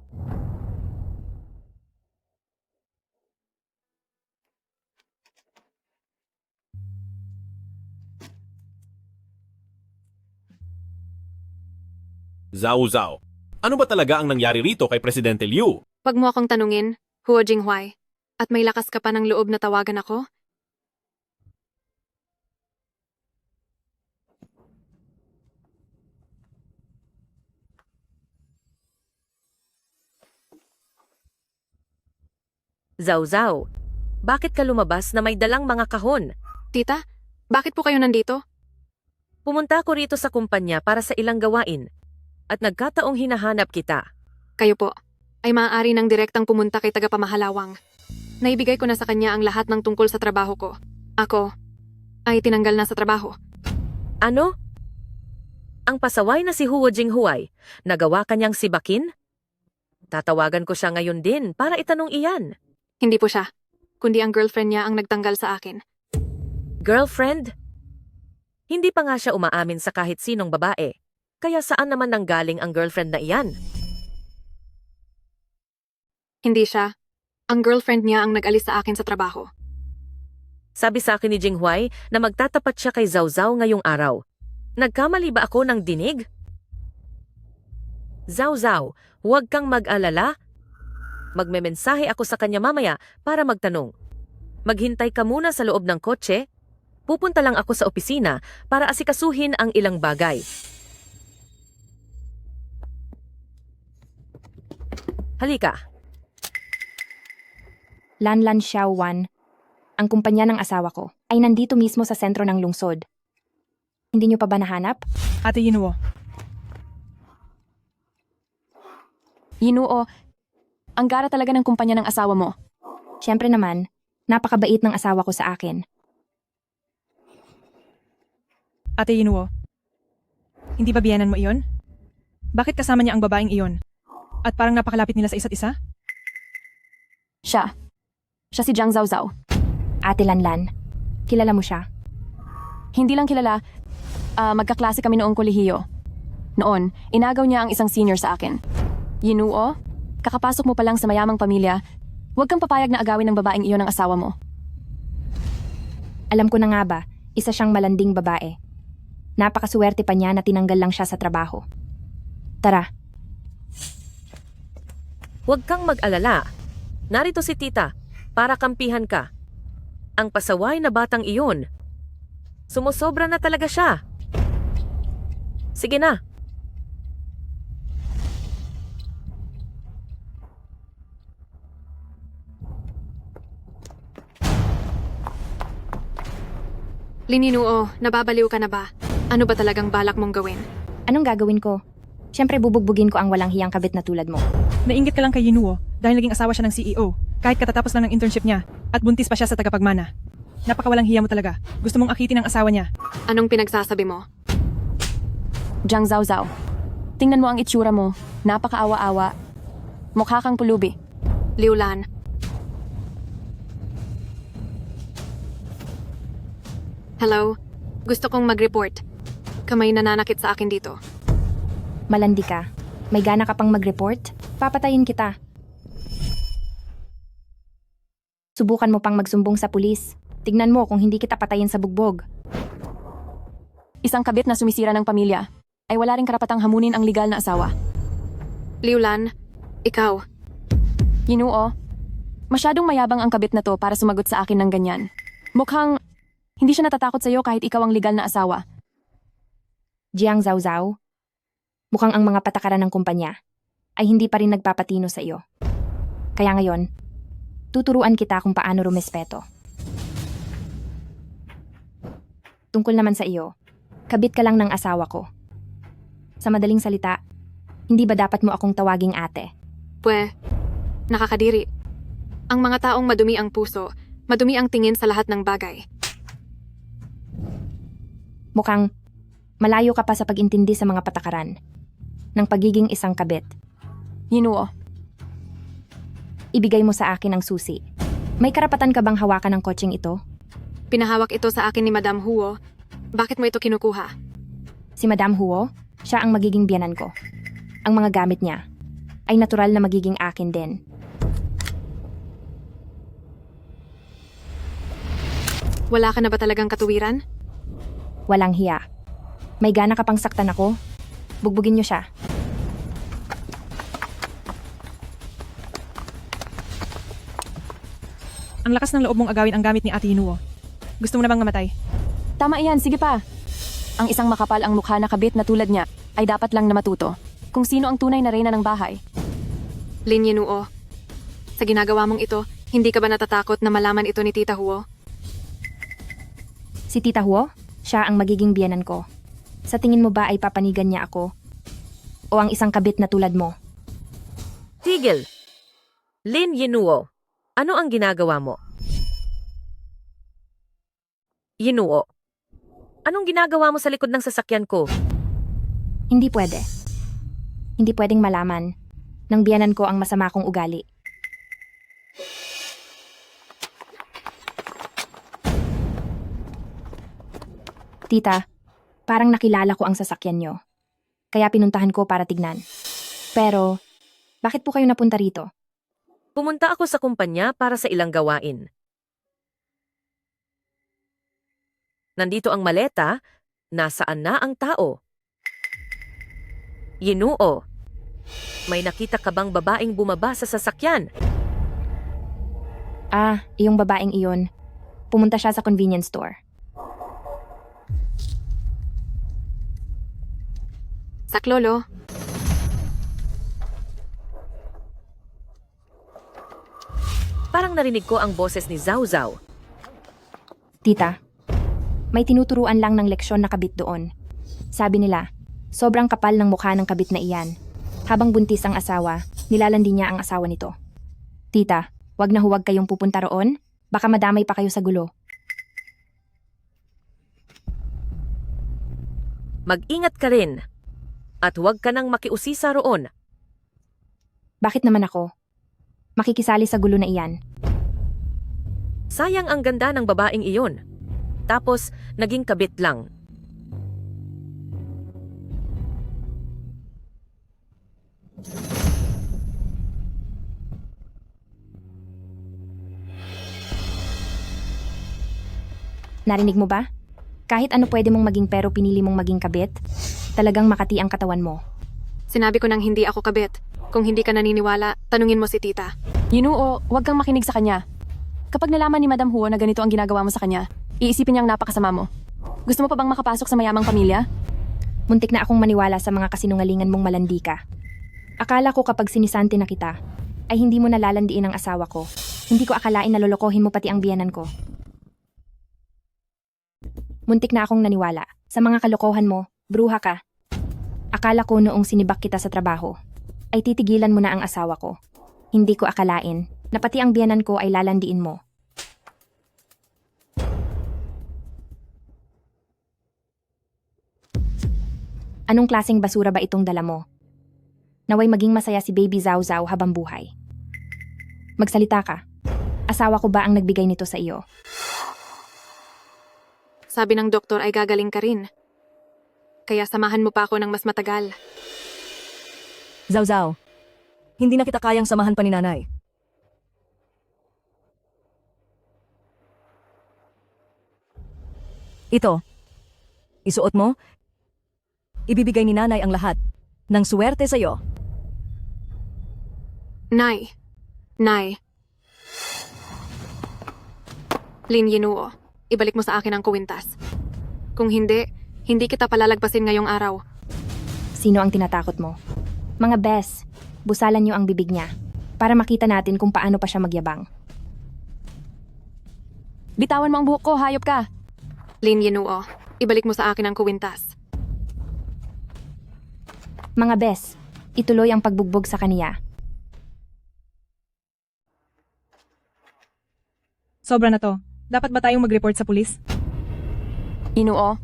Zhao Zhao, ano ba talaga ang nangyari rito kay Presidente Liu? Pag mo akong tanungin, Huo Jinghuai, at may lakas ka pa ng loob na tawagan ako? Zhao Zhao, bakit ka lumabas na may dalang mga kahon? Tita, bakit po kayo nandito? Pumunta ako rito sa kumpanya para sa ilang gawain. At nagkataong hinahanap kita. Kayo po, ay maaari ng direktang pumunta kay tagapamahalawang. Naibigay ko na sa kanya ang lahat ng tungkol sa trabaho ko. Ako, ay tinanggal na sa trabaho. Ano? Ang pasaway na si Huo Jinghuai, nagawa kanyang sibakin? Tatawagan ko siya ngayon din para itanong iyan. Hindi po siya, kundi ang girlfriend niya ang nagtanggal sa akin. Girlfriend? Hindi pa nga siya umaamin sa kahit sinong babae. Kaya saan naman nanggaling ang girlfriend na iyan? Hindi siya. Ang girlfriend niya ang nag-alis sa akin sa trabaho. Sabi sa akin ni Jinghuai na magtatapat siya kay Zhao Zhao ngayong araw. Nagkamali ba ako ng dinig? Zhao Zhao, huwag kang mag-alala. Magmemensahe ako sa kanya mamaya para magtanong. Maghintay ka muna sa loob ng kotse. Pupunta lang ako sa opisina para asikasuhin ang ilang bagay. Halika. Lanlan Xiaowan, ang kumpanya ng asawa ko, ay nandito mismo sa sentro ng lungsod. Hindi niyo pa ba nahanap? Ate Yinuo, Yinuo, ang gara talaga ng kumpanya ng asawa mo. Siyempre naman, napakabait ng asawa ko sa akin. Ate Yinuo, hindi ba biyanan mo iyon? Bakit kasama niya ang babaeng iyon? At parang napakalapit nila sa isa't isa? Siya. Siya si Jiang Zhaozhao. Ate Lanlan, kilala mo siya? Hindi lang kilala, magkaklase kami noong kolehiyo. Noon, inagaw niya ang isang senior sa akin. Yinuo, kakapasok mo pa lang sa mayamang pamilya, huwag kang papayag na agawin ng babaeng iyon ng asawa mo. Alam ko na nga ba, isa siyang malanding babae. Napakaswerte pa niya na tinanggal lang siya sa trabaho. Tara. Huwag kang mag-alala. Narito si tita para kampihan ka. Ang pasaway na batang iyon. Sumusobra na talaga siya. Sige na. Lininuo, nababaliw ka na ba? Ano ba talagang balak mong gawin? Anong gagawin ko? Siyempre bubugbugin ko ang walang hiyang kabit na tulad mo. Nainggit ka lang kay Yinuo dahil naging asawa siya ng CEO kahit katatapos lang ng internship niya at buntis pa siya sa tagapagmana. Napakawalang hiya mo talaga. Gusto mong akitin ang asawa niya. Anong pinagsasabi mo? Jiang Zhao Zhao, tingnan mo ang itsura mo. Napakaawa-awa. Mukha kang pulubi. Liulan. Hello? Gusto kong mag-report. Kamay nananakit sa akin dito. Malandi ka. May gana ka pang mag-report? Papatayin kita. Subukan mo pang magsumbong sa pulis. Tignan mo kung hindi kita patayin sa bugbog. Isang kabit na sumisira ng pamilya ay wala ring karapatang hamunin ang legal na asawa. Liulan, ikaw. Yinuo, masyadong mayabang ang kabit na to para sumagot sa akin ng ganyan. Mukhang hindi siya natatakot sa'yo kahit ikaw ang legal na asawa. Jiang Zhao Zhao, mukhang ang mga patakaran ng kumpanya ay hindi pa rin nagpapatino sa iyo. Kaya ngayon, tuturuan kita kung paano rumespeto. Tungkol naman sa iyo, kabit ka lang ng asawa ko. Sa madaling salita, hindi ba dapat mo akong tawaging ate? Nakakadiri. Ang mga taong madumi ang puso, madumi ang tingin sa lahat ng bagay. Mukhang malayo ka pa sa pag-intindi sa mga patakaran ng pagiging isang kabit. Yinuo, Ibigay mo sa akin ang susi. May karapatan ka bang hawakan ng kotseng ito? Pinahawak ito sa akin ni Madam Huo. Bakit mo ito kinukuha? Si Madam Huo, siya ang magiging biyanan ko. Ang mga gamit niya ay natural na magiging akin din. Wala ka na ba talagang katuwiran? Walang hiya. May gana ka pang saktan ako? Bugbugin niyo siya. Ang lakas ng loob mong agawin ang gamit ni Ate Yinuo. Gusto mo na bang mamatay? tama iyan, sige pa. Ang isang makapal ang mukha na kabit na tulad niya ay dapat lang na matuto kung sino ang tunay na reyna ng bahay. Lin Yinuo, sa ginagawa mong ito, hindi ka ba natatakot na malaman ito ni Tita Huo? Si Tita Huo, siya ang magiging biyanan ko. Sa tingin mo ba ay papanigan niya ako? O ang isang kabit na tulad mo? Tigil! Lin Yinuo, ano ang ginagawa mo? Yinuo, anong ginagawa mo sa likod ng sasakyan ko? Hindi pwede. Hindi pwedeng malaman ng biyanan ko ang masama kong ugali. Tita, parang nakilala ko ang sasakyan nyo. Kaya pinuntahan ko para tignan. Pero, bakit po kayo napunta rito? Pumunta ako sa kumpanya para sa ilang gawain. Nandito ang maleta, nasaan na ang tao? Yinuo, may nakita ka bang babaeng bumaba sa sasakyan? Ah, iyong babaeng iyon. Pumunta siya sa convenience store. Saklolo, Parang narinig ko ang boses ni Zhao Zhao. Tita, may tinuturuan lang ng leksyon na kabit doon. Sabi nila, sobrang kapal ng mukha ng kabit na iyan. Habang buntis ang asawa, nilalandi niya ang asawa nito. Tita, wag na huwag kayong pupunta roon. Baka madamay pa kayo sa gulo. Mag-ingat ka rin. At huwag ka nang makiusisa roon. Bakit naman ako? Makikisali sa gulo na iyan. Sayang ang ganda ng babaeng iyon. Tapos, naging kabit lang. Narinig mo ba? Kahit ano pwede mong maging pero pinili mong maging kabit, talagang makati ang katawan mo. sinabi ko nang hindi ako kabit. Kung hindi ka naniniwala, tanungin mo si Tita. Yinuo, huwag kang makinig sa kanya. Kapag nalaman ni Madam Huo na ganito ang ginagawa mo sa kanya, iisipin niyang napakasama mo. Gusto mo pa bang makapasok sa mayamang pamilya? Muntik na akong maniwala sa mga kasinungalingan mong malandi ka. Akala ko kapag sinisante na kita, ay hindi mo nalalandiin ang asawa ko. Hindi ko akalain na lolokohin mo pati ang biyanan ko. Muntik na akong naniwala. Sa mga kalokohan mo, bruha ka. Akala ko noong sinibak kita sa trabaho, ay titigilan mo na ang asawa ko. Hindi ko akalain na pati ang biyanan ko ay lalandiin mo. Anong klaseng basura ba itong dala mo? Naway maging masaya si Baby Zao Zao habang buhay. Magsalita ka. Asawa ko ba ang nagbigay nito sa iyo? Sabi ng doktor ay gagaling ka rin. Kaya samahan mo pa ako ng mas matagal. Zao Zao, hindi na kita kayang samahan pa ni nanay. Ito, isuot mo, ibibigay ni nanay ang lahat ng swerte sa'yo. Nay. Lin Yinuo, ibalik mo sa akin ang kuwintas. Kung hindi kita palalagpasin ngayong araw. Sino ang tinatakot mo? Mga bes, busalan niyo ang bibig niya para makita natin kung paano pa siya magyabang. Bitawan mo ang buhok ko, hayop ka! Lin Yinuo, ibalik mo sa akin ang kuwintas. Mga bes, ituloy ang pagbugbog sa kaniya. Sobra na to. Dapat ba tayong mag-report sa pulis? Inuo,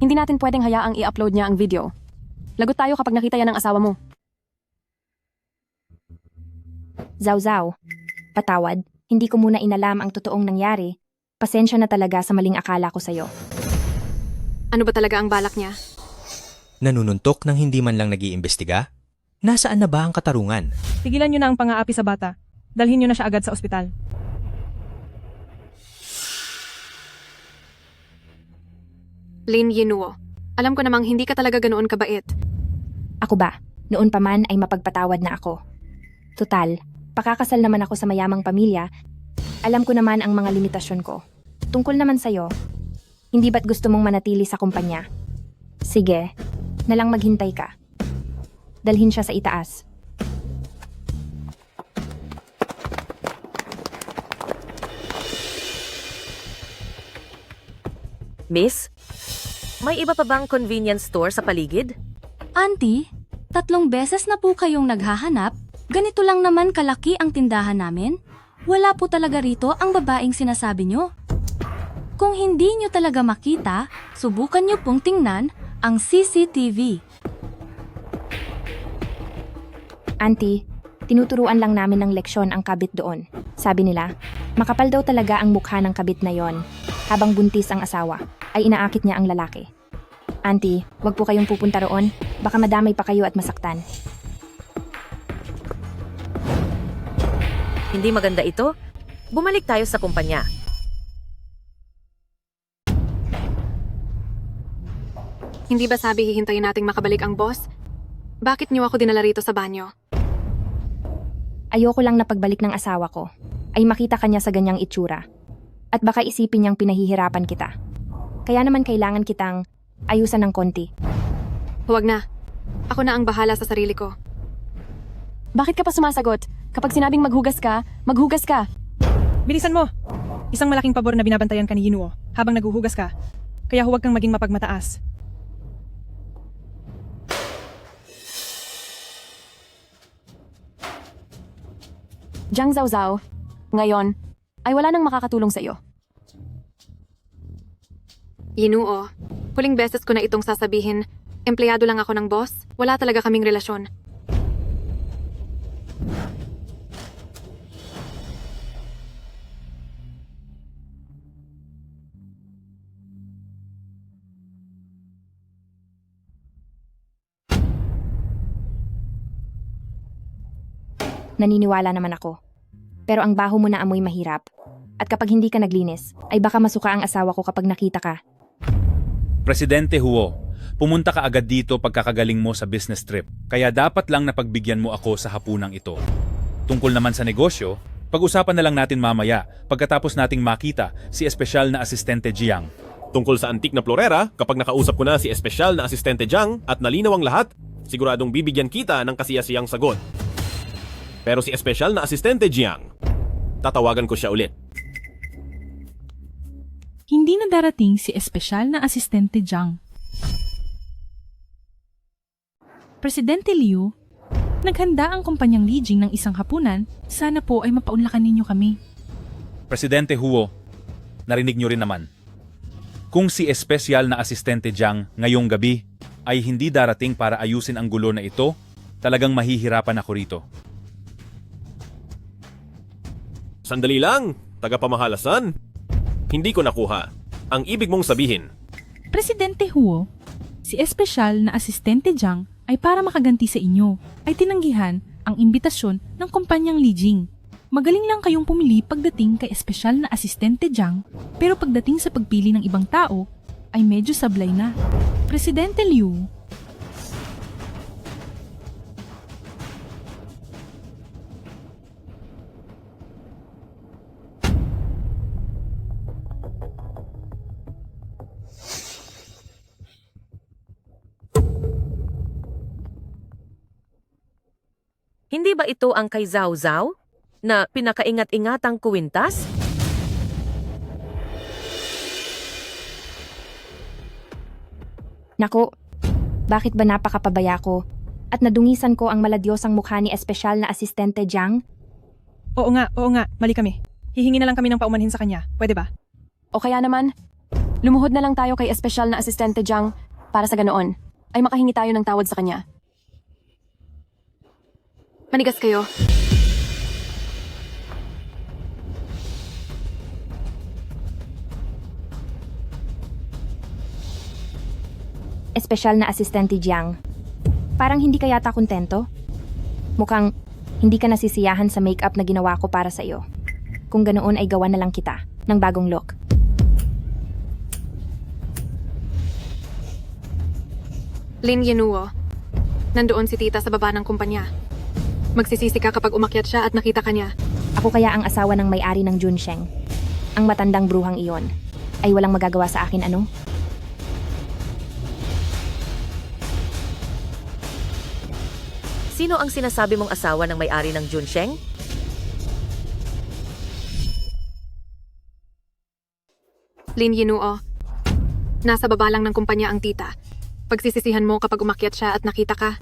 hindi natin pwedeng hayaang i-upload niya ang video. Lagot tayo kapag nakita yan ng asawa mo. Zao Zao, patawad, hindi ko muna inalam ang totoong nangyari. Pasensya na talaga sa maling akala ko sa'yo. Ano ba talaga ang balak niya? Nanununtok nang hindi man lang nag-iimbestiga? Nasaan na ba ang katarungan? Tigilan nyo na ang pang-aapi sa bata. Dalhin nyo na siya agad sa ospital. Lin Yinuo, alam ko namang hindi ka talaga ganoon kabait. Ako ba? Noon pa man ay mapagpatawad na ako. Tutal, pakakasal naman ako sa mayamang pamilya. Alam ko naman ang mga limitasyon ko. Tungkol naman sa'yo, hindi ba't gusto mong manatili sa kumpanya? Sige, nalang maghintay ka. Dalhin siya sa itaas. Miss, may iba pa bang convenience store sa paligid? Auntie, 3 beses na po kayong naghahanap. Ganito lang naman kalaki ang tindahan namin. Wala po talaga rito ang babaeng sinasabi nyo. Kung hindi nyo talaga makita, subukan nyo pong tingnan ang CCTV. Auntie, tinuturuan lang namin ng leksyon ang kabit doon. Sabi nila, makapal daw talaga ang mukha ng kabit na yon. Habang buntis ang asawa, ay inaakit niya ang lalaki. Auntie, wag po kayong pupunta roon. Baka madamay pa kayo at masaktan. Hindi maganda ito? Bumalik tayo sa kumpanya. Hindi ba sabi hihintayin nating makabalik ang boss? Bakit niyo ako dinala rito sa banyo? Ayoko lang na pagbalik ng asawa ko, ay makita kanya sa ganyang itsura. At baka isipin niyang pinahihirapan kita. Kaya naman kailangan kitang ayusan ng konti. Huwag na. Ako na ang bahala sa sarili ko. Bakit ka pa sumasagot? Kapag sinabing maghugas ka, maghugas ka. Bilisan mo! Isang malaking pabor na binabantayan ka ni Yinuo habang naghuhugas ka. Kaya huwag kang maging mapagmataas. Jiang Zao Zao, ngayon, ay wala nang makakatulong sa iyo. Yinuo, huling beses ko na itong sasabihin, empleyado lang ako ng boss, wala talaga kaming relasyon. Naniniwala naman ako. Pero ang baho mo na amoy mahirap. At kapag hindi ka naglinis, ay baka masuka ang asawa ko kapag nakita ka. Presidente Huo, pumunta ka agad dito pagkakagaling mo sa business trip. Kaya dapat lang napagbigyan mo ako sa hapunang ito. Tungkol naman sa negosyo, pag-usapan na lang natin mamaya pagkatapos nating makita si espesyal na asistente Jiang. Tungkol sa antik na florera, kapag nakausap ko na si espesyal na asistente Jiang at nalinaw ang lahat, siguradong bibigyan kita ng kasiyasiyang sagot. Pero si espesyal na asistente Jiang, tatawagan ko siya ulit. Hindi na darating si espesyal na asistente Jiang. Presidente Liu, naghanda ang kumpanyang Lijing ng isang hapunan. Sana po ay mapaunlakan ninyo kami. Presidente Huo, narinig nyo rin naman. Kung si espesyal na asistente Jiang ngayong gabi ay hindi darating para ayusin ang gulo na ito, talagang mahihirapan ako rito. Sandali lang, tagapamahalasan. Hindi ko nakuha. Ang ibig mong sabihin, Presidente Huo, si espesyal na asistente Jiang ay para makaganti sa inyo, ay tinanggihan ang imbitasyon ng kumpanyang Lijing. Magaling lang kayong pumili pagdating kay espesyal na asistente Jiang, pero pagdating sa pagpili ng ibang tao, ay medyo sablay na. Presidente Liu, Hindi ba ito ang kay Zhao Zhao na pinakaingat-ingatang kuwintas? Naku, bakit ba napakapabaya ko? At nadungisan ko ang maladyosang mukha ni espesyal na asistente Jiang? Oo nga, mali kami. Hihingi na lang kami ng paumanhin sa kanya. Pwede ba? O kaya naman, lumuhod na lang tayo kay espesyal na asistente Jiang para sa ganoon ay makahingi tayo ng tawad sa kanya. Manigas kayo. Espesyal na asistente Jiang. Parang hindi ka yata kontento? Mukhang hindi ka nasisiyahan sa makeup na ginawa ko para sa iyo. Kung ganoon ay gawa na lang kita ng bagong look. Lin Yenuo, nandoon si tita sa baba ng kumpanya. Magsisisi ka kapag umakyat siya at nakita ka niya. Ako kaya ang asawa ng may-ari ng Junsheng. Ang matandang bruhang iyon ay walang magagawa sa akin, ano? Sino ang sinasabi mong asawa ng may-ari ng Junsheng? Lin Yenuo, nasa baba lang ng kumpanya ang tita. Pagsisisihan mo kapag umakyat siya at nakita ka.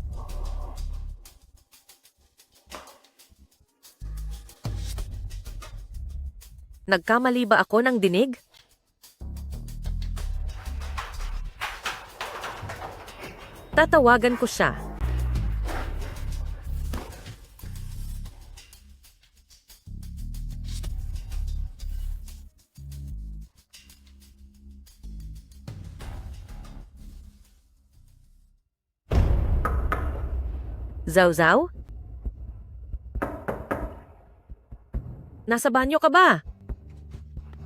Nagkamali ba ako ng dinig? Tatawagan ko siya. Zhao Zhao? Nasa banyo ka ba?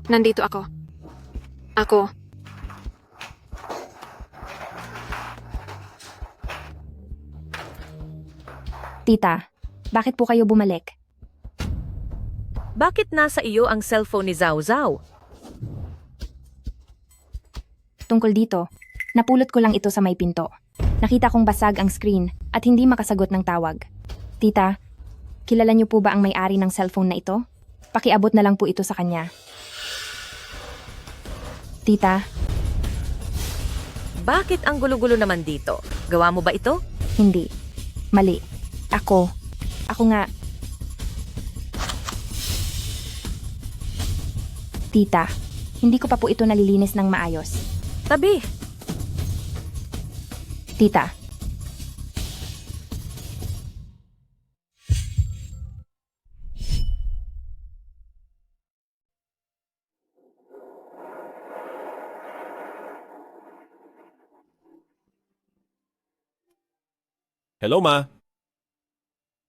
Nandito ako. Tita, bakit po kayo bumalik? Bakit nasa iyo ang cellphone ni Zhao Zhao? Tungkol dito, napulot ko lang ito sa may pinto. Nakita kong basag ang screen at hindi makasagot ng tawag. Tita, kilala niyo po ba ang may-ari ng cellphone na ito? Pakiabot na lang po ito sa kanya. Tita, Bakit ang gulo-gulo naman dito? Gawa mo ba ito? hindi. Mali. Ako nga. Tita, hindi ko pa po ito nalilinis ng maayos. Tabi. Tita, hello ma.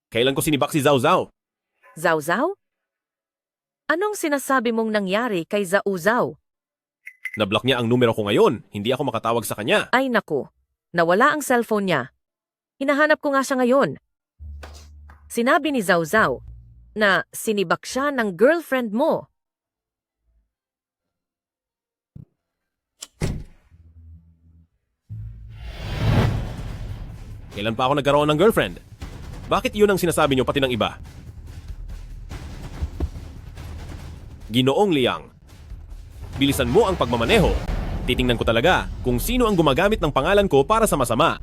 Kailan ko sinibak si Zhao Zhao? Zhao Zhao? Anong sinasabi mong nangyari kay Zhao Zhao? Nablock niya ang numero ko ngayon. Hindi ako makatawag sa kanya. Ay naku, nawala ang cellphone niya. Hinahanap ko nga siya ngayon. Sinabi ni Zhao Zhao na sinibak siya ng girlfriend mo. Kailan pa ako nagkaroon ng girlfriend? Bakit yun ang sinasabi niyo pati ng iba? Ginoong Liang, bilisan mo ang pagmamaneho. Titingnan ko talaga kung sino ang gumagamit ng pangalan ko para sa masama.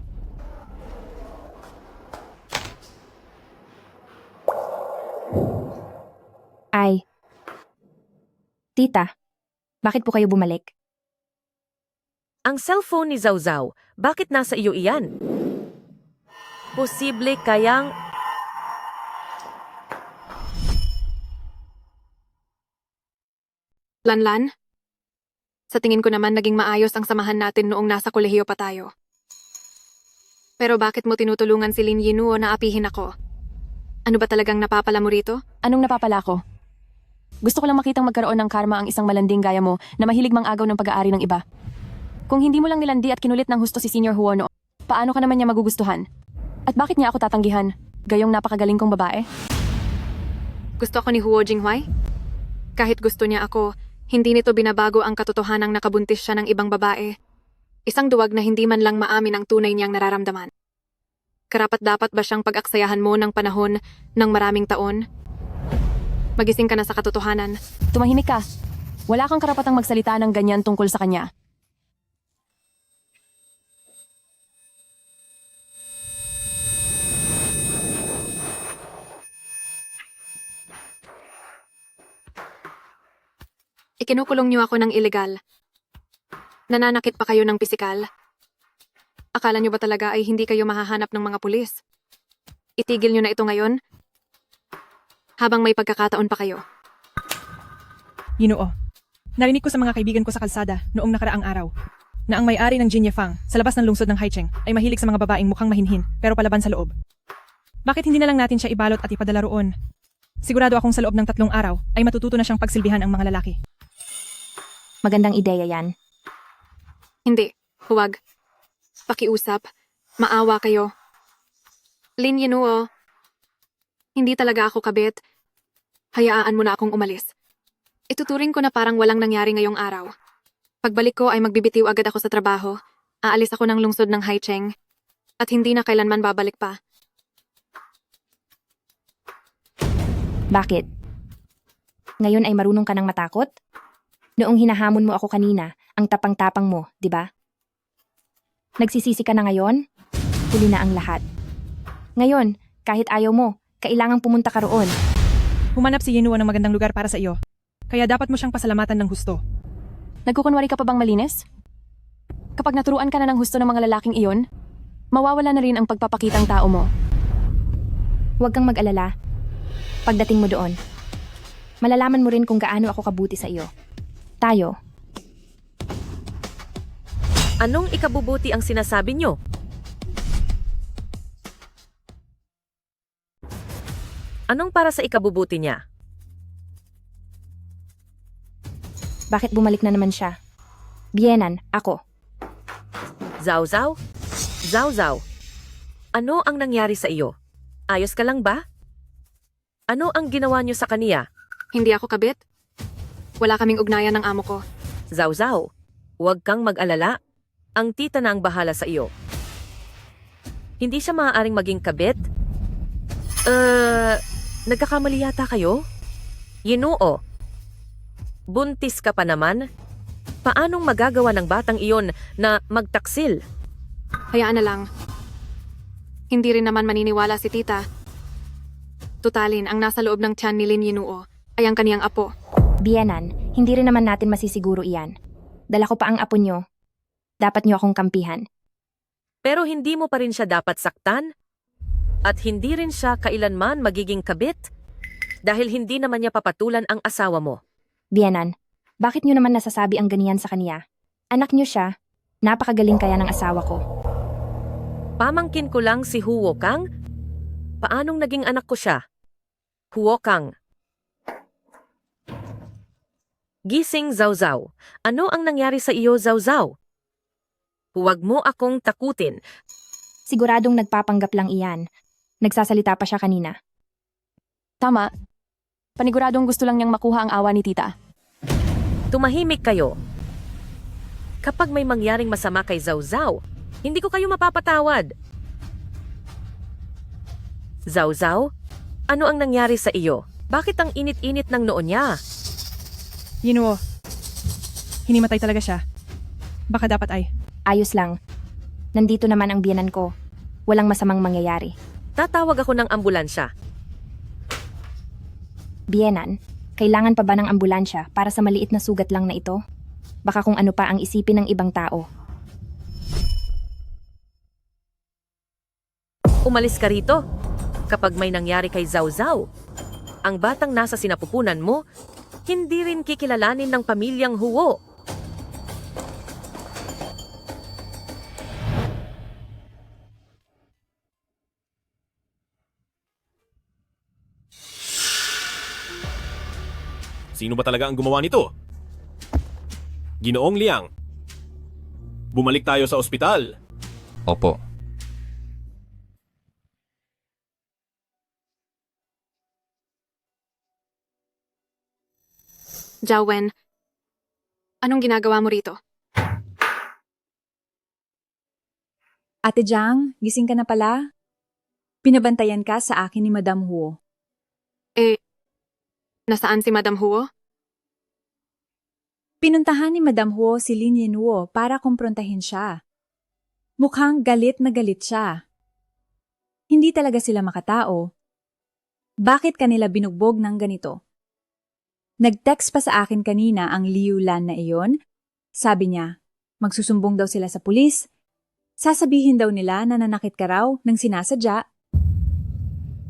Ay. Tita, bakit po kayo bumalik? Ang cellphone ni Zawzaw, bakit nasa iyo iyan? Posible kayang... Lanlan? Sa tingin ko naman naging maayos ang samahan natin noong nasa kolehiyo pa tayo. Pero bakit mo tinutulungan si Lin Yinuo na apihin ako? Ano ba talagang napapala mo rito? Anong napapala ko? Gusto ko lang makitang magkaroon ng karma ang isang malanding gaya mo na mahilig mang-agaw ng pag-aari ng iba. Kung hindi mo lang nilandi at kinulit ng husto si Senior Huono, paano ka naman niya magugustuhan? At bakit niya ako tatanggihan? Gayong napakagaling kong babae? Gusto ako ni Huo Jinghuai? Kahit gusto niya ako, hindi nito binabago ang katotohanang nakabuntis siya ng ibang babae. Isang duwag na hindi man lang maamin ang tunay niyang nararamdaman. Karapat-dapat ba siyang pag-aksayahan mo ng panahon ng maraming taon? Magising ka na sa katotohanan. Tumahimik ka. Wala kang karapatang magsalita ng ganyan tungkol sa kanya. Ikinukulong niyo ako ng ilegal. Nananakit pa kayo ng pisikal. Akala niyo ba talaga ay hindi kayo mahahanap ng mga pulis? Itigil niyo na ito ngayon? Habang may pagkakataon pa kayo. Yinuo, narinig ko sa mga kaibigan ko sa kalsada noong nakaraang araw na ang may-ari ng Jinya Fang sa labas ng lungsod ng Haicheng ay mahilig sa mga babaeng mukhang mahinhin pero palaban sa loob. Bakit hindi na lang natin siya ibalot at ipadala roon? Sigurado akong sa loob ng 3 araw ay matututo na siyang pagsilbihan ang mga lalaki. Magandang ideya yan. Hindi, huwag. Pakiusap. Maawa kayo. Lin Yinuo, hindi talaga ako kabit. Hayaan mo na akong umalis. Ituturing ko na parang walang nangyari ngayong araw. Pagbalik ko ay magbibitiw agad ako sa trabaho. Aalis ako ng lungsod ng Haicheng. At hindi na kailanman babalik pa. Bakit? Ngayon ay marunong ka nang matakot? Noong hinahamon mo ako kanina, ang tapang-tapang mo, di ba? Nagsisisi ka na ngayon? Huli na ang lahat. Ngayon, kahit ayaw mo, kailangang pumunta ka roon. Humanap si Yinuo ng magandang lugar para sa iyo. Kaya dapat mo siyang pasalamatan ng husto. Nagkukunwari ka pa bang malinis? Kapag naturuan ka na ng husto ng mga lalaking iyon, mawawala na rin ang pagpapakitang tao mo. Huwag kang mag-alala. Pagdating mo doon, malalaman mo rin kung gaano ako kabuti sa iyo. Tayo. Anong ikabubuti ang sinasabi niyo? Anong para sa ikabubuti niya? Bakit bumalik na naman siya? Bienan, ako. Zawzaw? Zawzaw? Ano ang nangyari sa iyo? Ayos ka lang ba? Ano ang ginawa niyo sa kaniya? Hindi ako kabit. Wala kaming ugnayan ng amo ko. Zawzaw, huwag kang mag-alala. Ang tita na ang bahala sa iyo. Hindi siya maaaring maging kabit? Nagkakamali yata kayo? Yinuo, buntis ka pa naman? Paanong magagawa ng batang iyon na magtaksil? Hayaan na lang. Hindi rin naman maniniwala si tita. Tutalin, ang nasa loob ng tiyan ni Lin Yinuo ay ang kaniyang apo. Bienan, hindi rin naman natin masisiguro iyan. Dala ko pa ang apo nyo. Dapat nyo akong kampihan. Pero hindi mo pa rin siya dapat saktan? At hindi rin siya kailanman magiging kabit? Dahil hindi naman niya papatulan ang asawa mo. Bienan, bakit nyo naman nasasabi ang ganiyan sa kaniya? Anak nyo siya. Napakagaling kaya ng asawa ko. Pamangkin ko lang si Huo Kang? Paanong naging anak ko siya? Huo Kang. Gising, Zawzaw. Ano ang nangyari sa iyo, Zawzaw? Huwag mo akong takutin. Siguradong nagpapanggap lang iyan. Nagsasalita pa siya kanina. Tama. Paniguradong gusto lang niyang makuha ang awa ni tita. Tumahimik kayo. Kapag may mangyaring masama kay Zawzaw, hindi ko kayo mapapatawad. Zawzaw, ano ang nangyari sa iyo? Bakit ang init-init ng noo niya? Yinuo, hinimatay talaga siya. Baka dapat ay. Ayos lang. Nandito naman ang biyanan ko. Walang masamang mangyayari. Tatawag ako ng ambulansya. Biyenan, kailangan pa ba ng ambulansya para sa maliit na sugat lang na ito? Baka kung ano pa ang isipin ng ibang tao. Umalis ka rito. Kapag may nangyari kay Zhao Zhao, ang batang nasa sinapupunan mo, hindi rin kikilalanin ng pamilyang Huo. Sino ba talaga ang gumawa nito? Ginoong Liang. Bumalik tayo sa ospital. Opo. Zhao Wen, anong ginagawa mo rito? Ate Jiang, gising ka na pala? Pinabantayan ka sa akin ni Madam Huo. Nasaan si Madam Huo? Pinuntahan ni Madam Huo si Lin Yinwo para kumprontahin siya. Mukhang galit na galit siya. Hindi talaga sila makatao. Bakit kanila binugbog ng ganito? Nag-text pa sa akin kanina ang Liu Lan na iyon. Sabi niya, magsusumbong daw sila sa pulis. Sasabihin daw nila na nanakit ka raw ng sinasadya.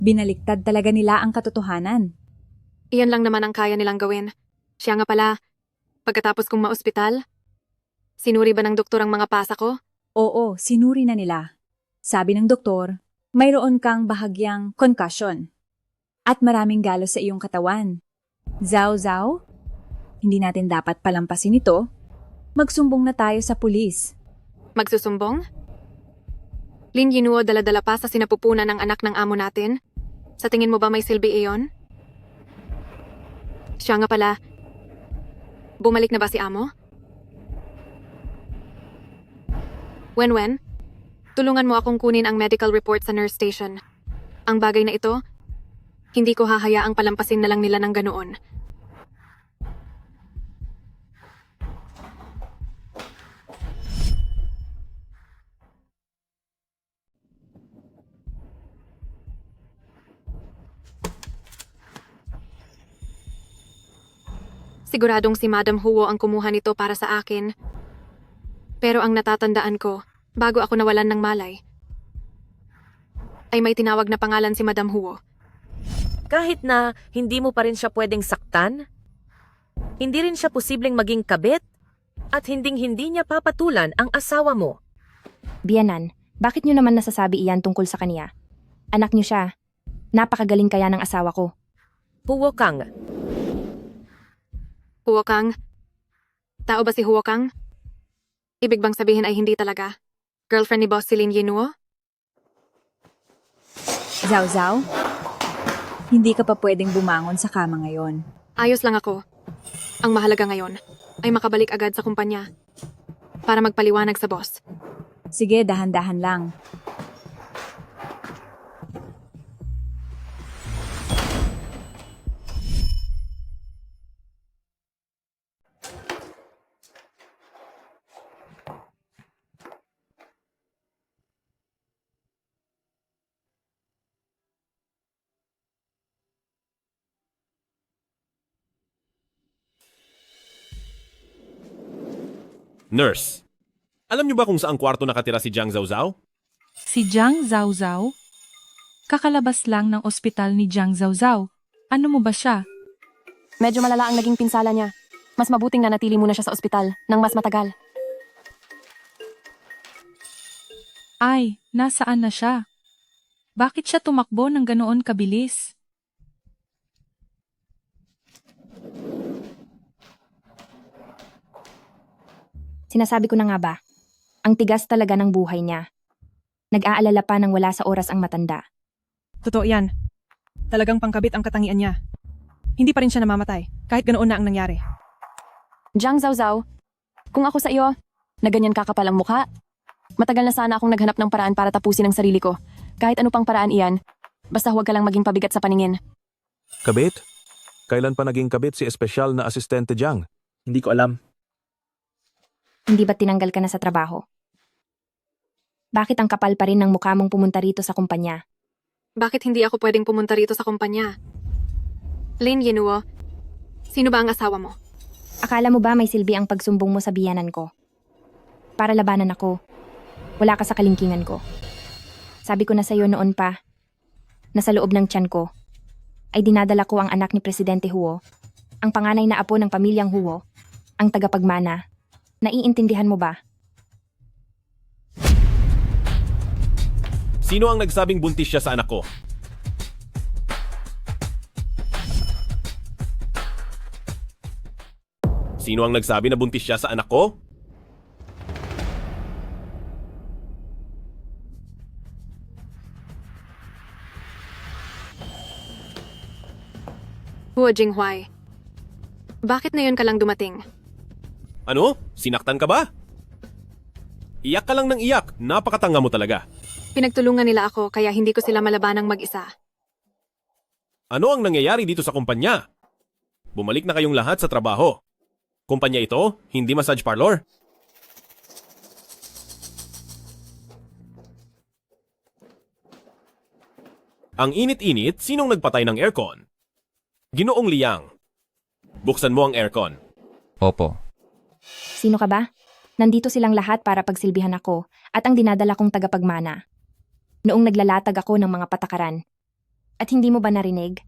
Binaliktad talaga nila ang katotohanan. Iyan lang naman ang kaya nilang gawin. Siya nga pala, pagkatapos kong maospital, sinuri ba ng doktor ang mga pasa ko? Oo, sinuri na nila. Sabi ng doktor, mayroon kang bahagyang concussion at maraming galos sa iyong katawan. Zhao Zhao, hindi natin dapat palampasin ito. Magsumbong na tayo sa pulis. Magsusumbong? Lin Yinwo dala-dala pa sa sinapupunan ng anak ng amo natin? Sa tingin mo ba may silbi iyon? Siya nga pala, bumalik na ba si amo? Wen, tulungan mo akong kunin ang medical report sa nurse station. Ang bagay na ito, hindi ko hahayaang palampasin na lang nila ng ganoon. Siguradong si Madam Huo ang kumuha nito para sa akin. Pero ang natatandaan ko, bago ako nawalan ng malay, ay may tinawag na pangalan si Madam Huo. Kahit na hindi mo pa rin siya pwedeng saktan, hindi rin siya posibleng maging kabit, at hinding-hindi niya papatulan ang asawa mo. Biyanan, bakit niyo naman nasasabi iyan tungkol sa kaniya? Anak niyo siya. Napakagaling kaya ng asawa ko. Huo Kang. Huo Kang? Tao ba si Huo Kang? Ibig bang sabihin ay hindi talaga? Girlfriend ni Boss si Lin Yinwo? Zhao Zhao, hindi ka pa pwedeng bumangon sa kama ngayon. Ayos lang ako. Ang mahalaga ngayon ay makabalik agad sa kumpanya para magpaliwanag sa boss. Sige, dahan-dahan lang. Nurse, alam niyo ba kung saang kwarto nakatira si Jiang Zhao Zhao? Si Jiang Zhao Zhao? Kakalabas lang ng ospital ni Jiang Zhao Zhao. Ano mo ba siya? Medyo malala ang naging pinsala niya. Mas mabuting nanatili muna siya sa ospital nang mas matagal. Ay, nasaan na siya? Bakit siya tumakbo ng ganoon kabilis? Sinasabi ko na nga ba, ang tigas talaga ng buhay niya. Nag-aalala pa nang wala sa oras ang matanda. Totoo yan. Talagang pangkabit ang katangian niya. Hindi pa rin siya namamatay, kahit ganoon na ang nangyari. Jiang Zhao Zhao, kung ako sa iyo, na ganyan kakapal ang mukha, matagal na sana akong naghanap ng paraan para tapusin ang sarili ko. Kahit ano pang paraan iyan, basta huwag ka lang maging pabigat sa paningin. Kabit? Kailan pa naging kabit si espesyal na asistente Jiang? Hindi ko alam. Hindi ba't tinanggal ka na sa trabaho? Bakit ang kapal pa rin ng mukha mong pumunta rito sa kumpanya? Bakit hindi ako pwedeng pumunta rito sa kumpanya? Lin Yenuo, sino ba ang asawa mo? Akala mo ba may silbi ang pagsumbong mo sa biyanan ko? Para labanan ako. Wala ka sa kalingkingan ko. Sabi ko na sa'yo noon pa, na sa loob ng tiyan ko, ay dinadala ko ang anak ni Presidente Huo, ang panganay na apo ng pamilyang Huo, ang tagapagmana. Naiintindihan mo ba? Sino ang nagsabing buntis siya sa anak ko? Sino ang nagsabi na buntis siya sa anak ko? Huo Jinghuai. Bakit na yun ka lang dumating? Ano? Sinaktan ka ba? Iyak ka lang ng iyak. Napakatanga mo talaga. Pinagtulungan nila ako kaya hindi ko sila malabanang mag-isa. Ano ang nangyayari dito sa kumpanya? Bumalik na kayong lahat sa trabaho. Kumpanya ito, hindi massage parlor. Ang init-init, sinong nagpatay ng aircon? Ginoong Liang. Buksan mo ang aircon. Opo. Sino ka ba? Nandito silang lahat para pagsilbihan ako at ang dinadala kong tagapagmana. Noong naglalatag ako ng mga patakaran. At hindi mo ba narinig?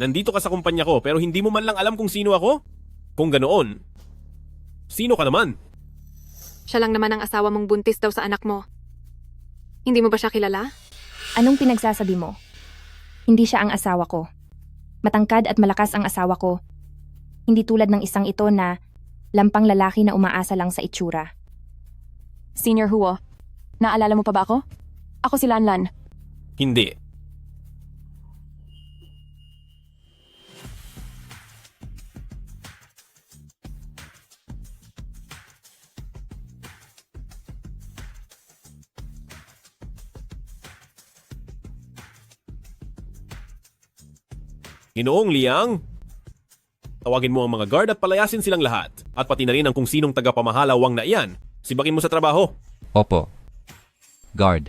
Nandito ka sa kumpanya ko pero hindi mo man lang alam kung sino ako? Kung ganoon, sino ka naman? Siya lang naman ang asawa mong buntis daw sa anak mo. Hindi mo ba siya kilala? Anong pinagsasabi mo? Hindi siya ang asawa ko. Matangkad at malakas ang asawa ko. Hindi tulad ng isang ito na lampang lalaki na umaasa lang sa itsura. Senior Huo, naalala mo pa ba ako? Ako si Lanlan. Hindi. Ginoong Liang, tawagin mo ang mga guard at palayasin silang lahat. At pati na rin ang kung sinong tagapamahalawang na iyan. Sibakin mo sa trabaho. Opo. Guard.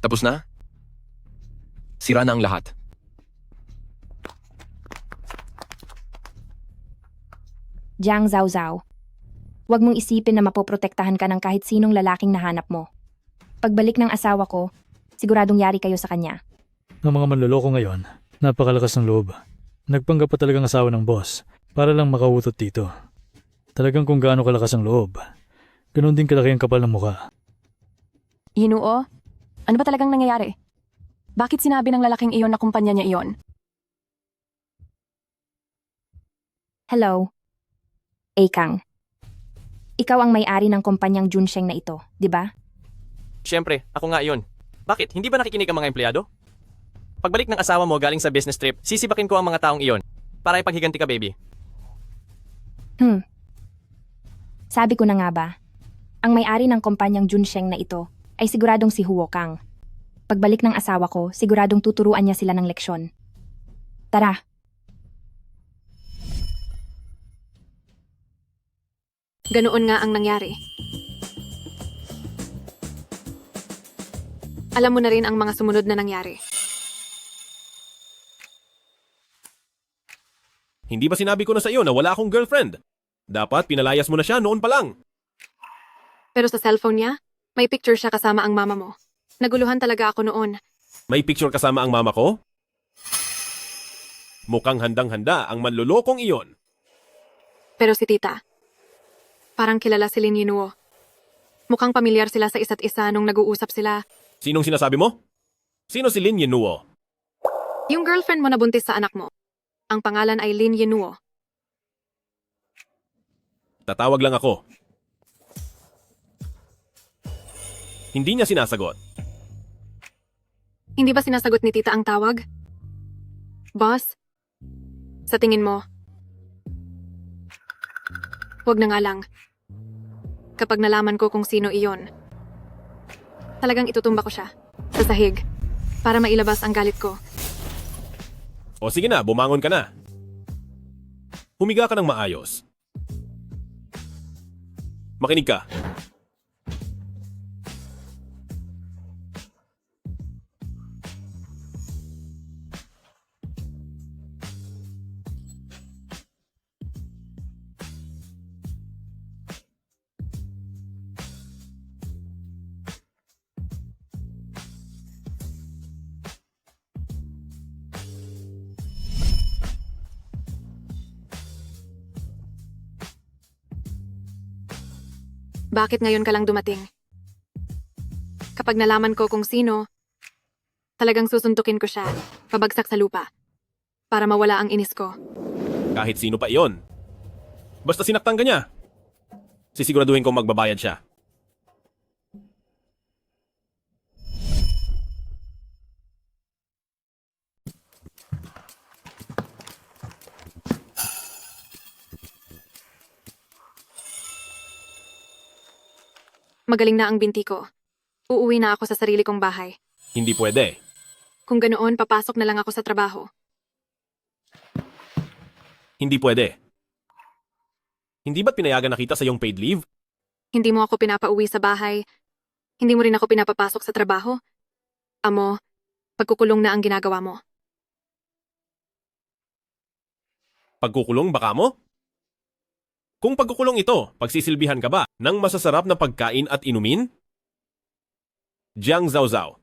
Tapos na? Sira na ang lahat. Jiang Zhao Zhao. Huwag mong isipin na mapoprotektahan ka ng kahit sinong lalaking nahanap mo. Pagbalik ng asawa ko, siguradong yari kayo sa kanya. Ang mga manloloko ngayon, napakalakas ng loob. Nagpanggap pa talagang asawa ng boss para lang makautot dito. Talagang kung gaano kalakas ang loob, ganoon din kalaki ang kapal ng mukha. Yinuo, ano ba talagang nangyayari? Bakit sinabi ng lalaking iyon na kumpanya niya iyon? Hello. Kang. Ikaw ang may-ari ng kumpanyang Junsheng na ito, di ba? Siyempre, ako nga yun. Bakit? Hindi ba nakikinig ang mga empleyado? Pagbalik ng asawa mo galing sa business trip, sisibakin ko ang mga taong iyon para ipaghiganti ka, baby. Sabi ko na nga ba, ang may-ari ng kumpanyang Junsheng na ito ay siguradong si Huo Kang. Pagbalik ng asawa ko, siguradong tuturuan niya sila ng leksyon. Tara. Ganoon nga ang nangyari. Alam mo na rin ang mga sumunod na nangyari. Hindi ba sinabi ko na sa iyo na wala akong girlfriend? Dapat pinalayas mo na siya noon pa lang. Pero sa cellphone niya, may picture siya kasama ang mama mo. Naguluhan talaga ako noon. May picture kasama ang mama ko? Mukhang handang-handa ang manlulokong iyon. Pero si tita, parang kilala si Lin Yinuo. Mukhang pamilyar sila sa isa't isa nung nag-uusap sila. Sinong sinasabi mo? Sino si Lin Yinuo? Yung girlfriend mo na buntis sa anak mo. Ang pangalan ay Lin Yinuo. Tatawag lang ako. Hindi niya sinasagot. Hindi ba sinasagot ni tita ang tawag? Boss, sa tingin mo, huwag na nga lang. Kapag nalaman ko kung sino iyon, talagang itutumba ko siya sa sahig para mailabas ang galit ko. O sige na, bumangon ka na. Humiga ka ng maayos. Makinig ka. Bakit ngayon ka lang dumating? Kapag nalaman ko kung sino, talagang susuntukin ko siya, pabagsak sa lupa, para mawala ang inis ko. Kahit sino pa iyon. Basta sinaktan ka niya. Sisiguraduhin kong magbabayad siya. Magaling na ang binti ko. Uuwi na ako sa sarili kong bahay. Hindi pwede. Kung ganoon, papasok na lang ako sa trabaho. Hindi pwede. Hindi ba't pinayagan na kita sa iyong paid leave? Hindi mo ako pinapauwi sa bahay. Hindi mo rin ako pinapapasok sa trabaho. Amo, pagkukulong na ang ginagawa mo. Pagkukulong baka mo? Kung pagkukulong ito, pagsisilbihan ka ba ng masasarap na pagkain at inumin? Jiang Zhaozhao.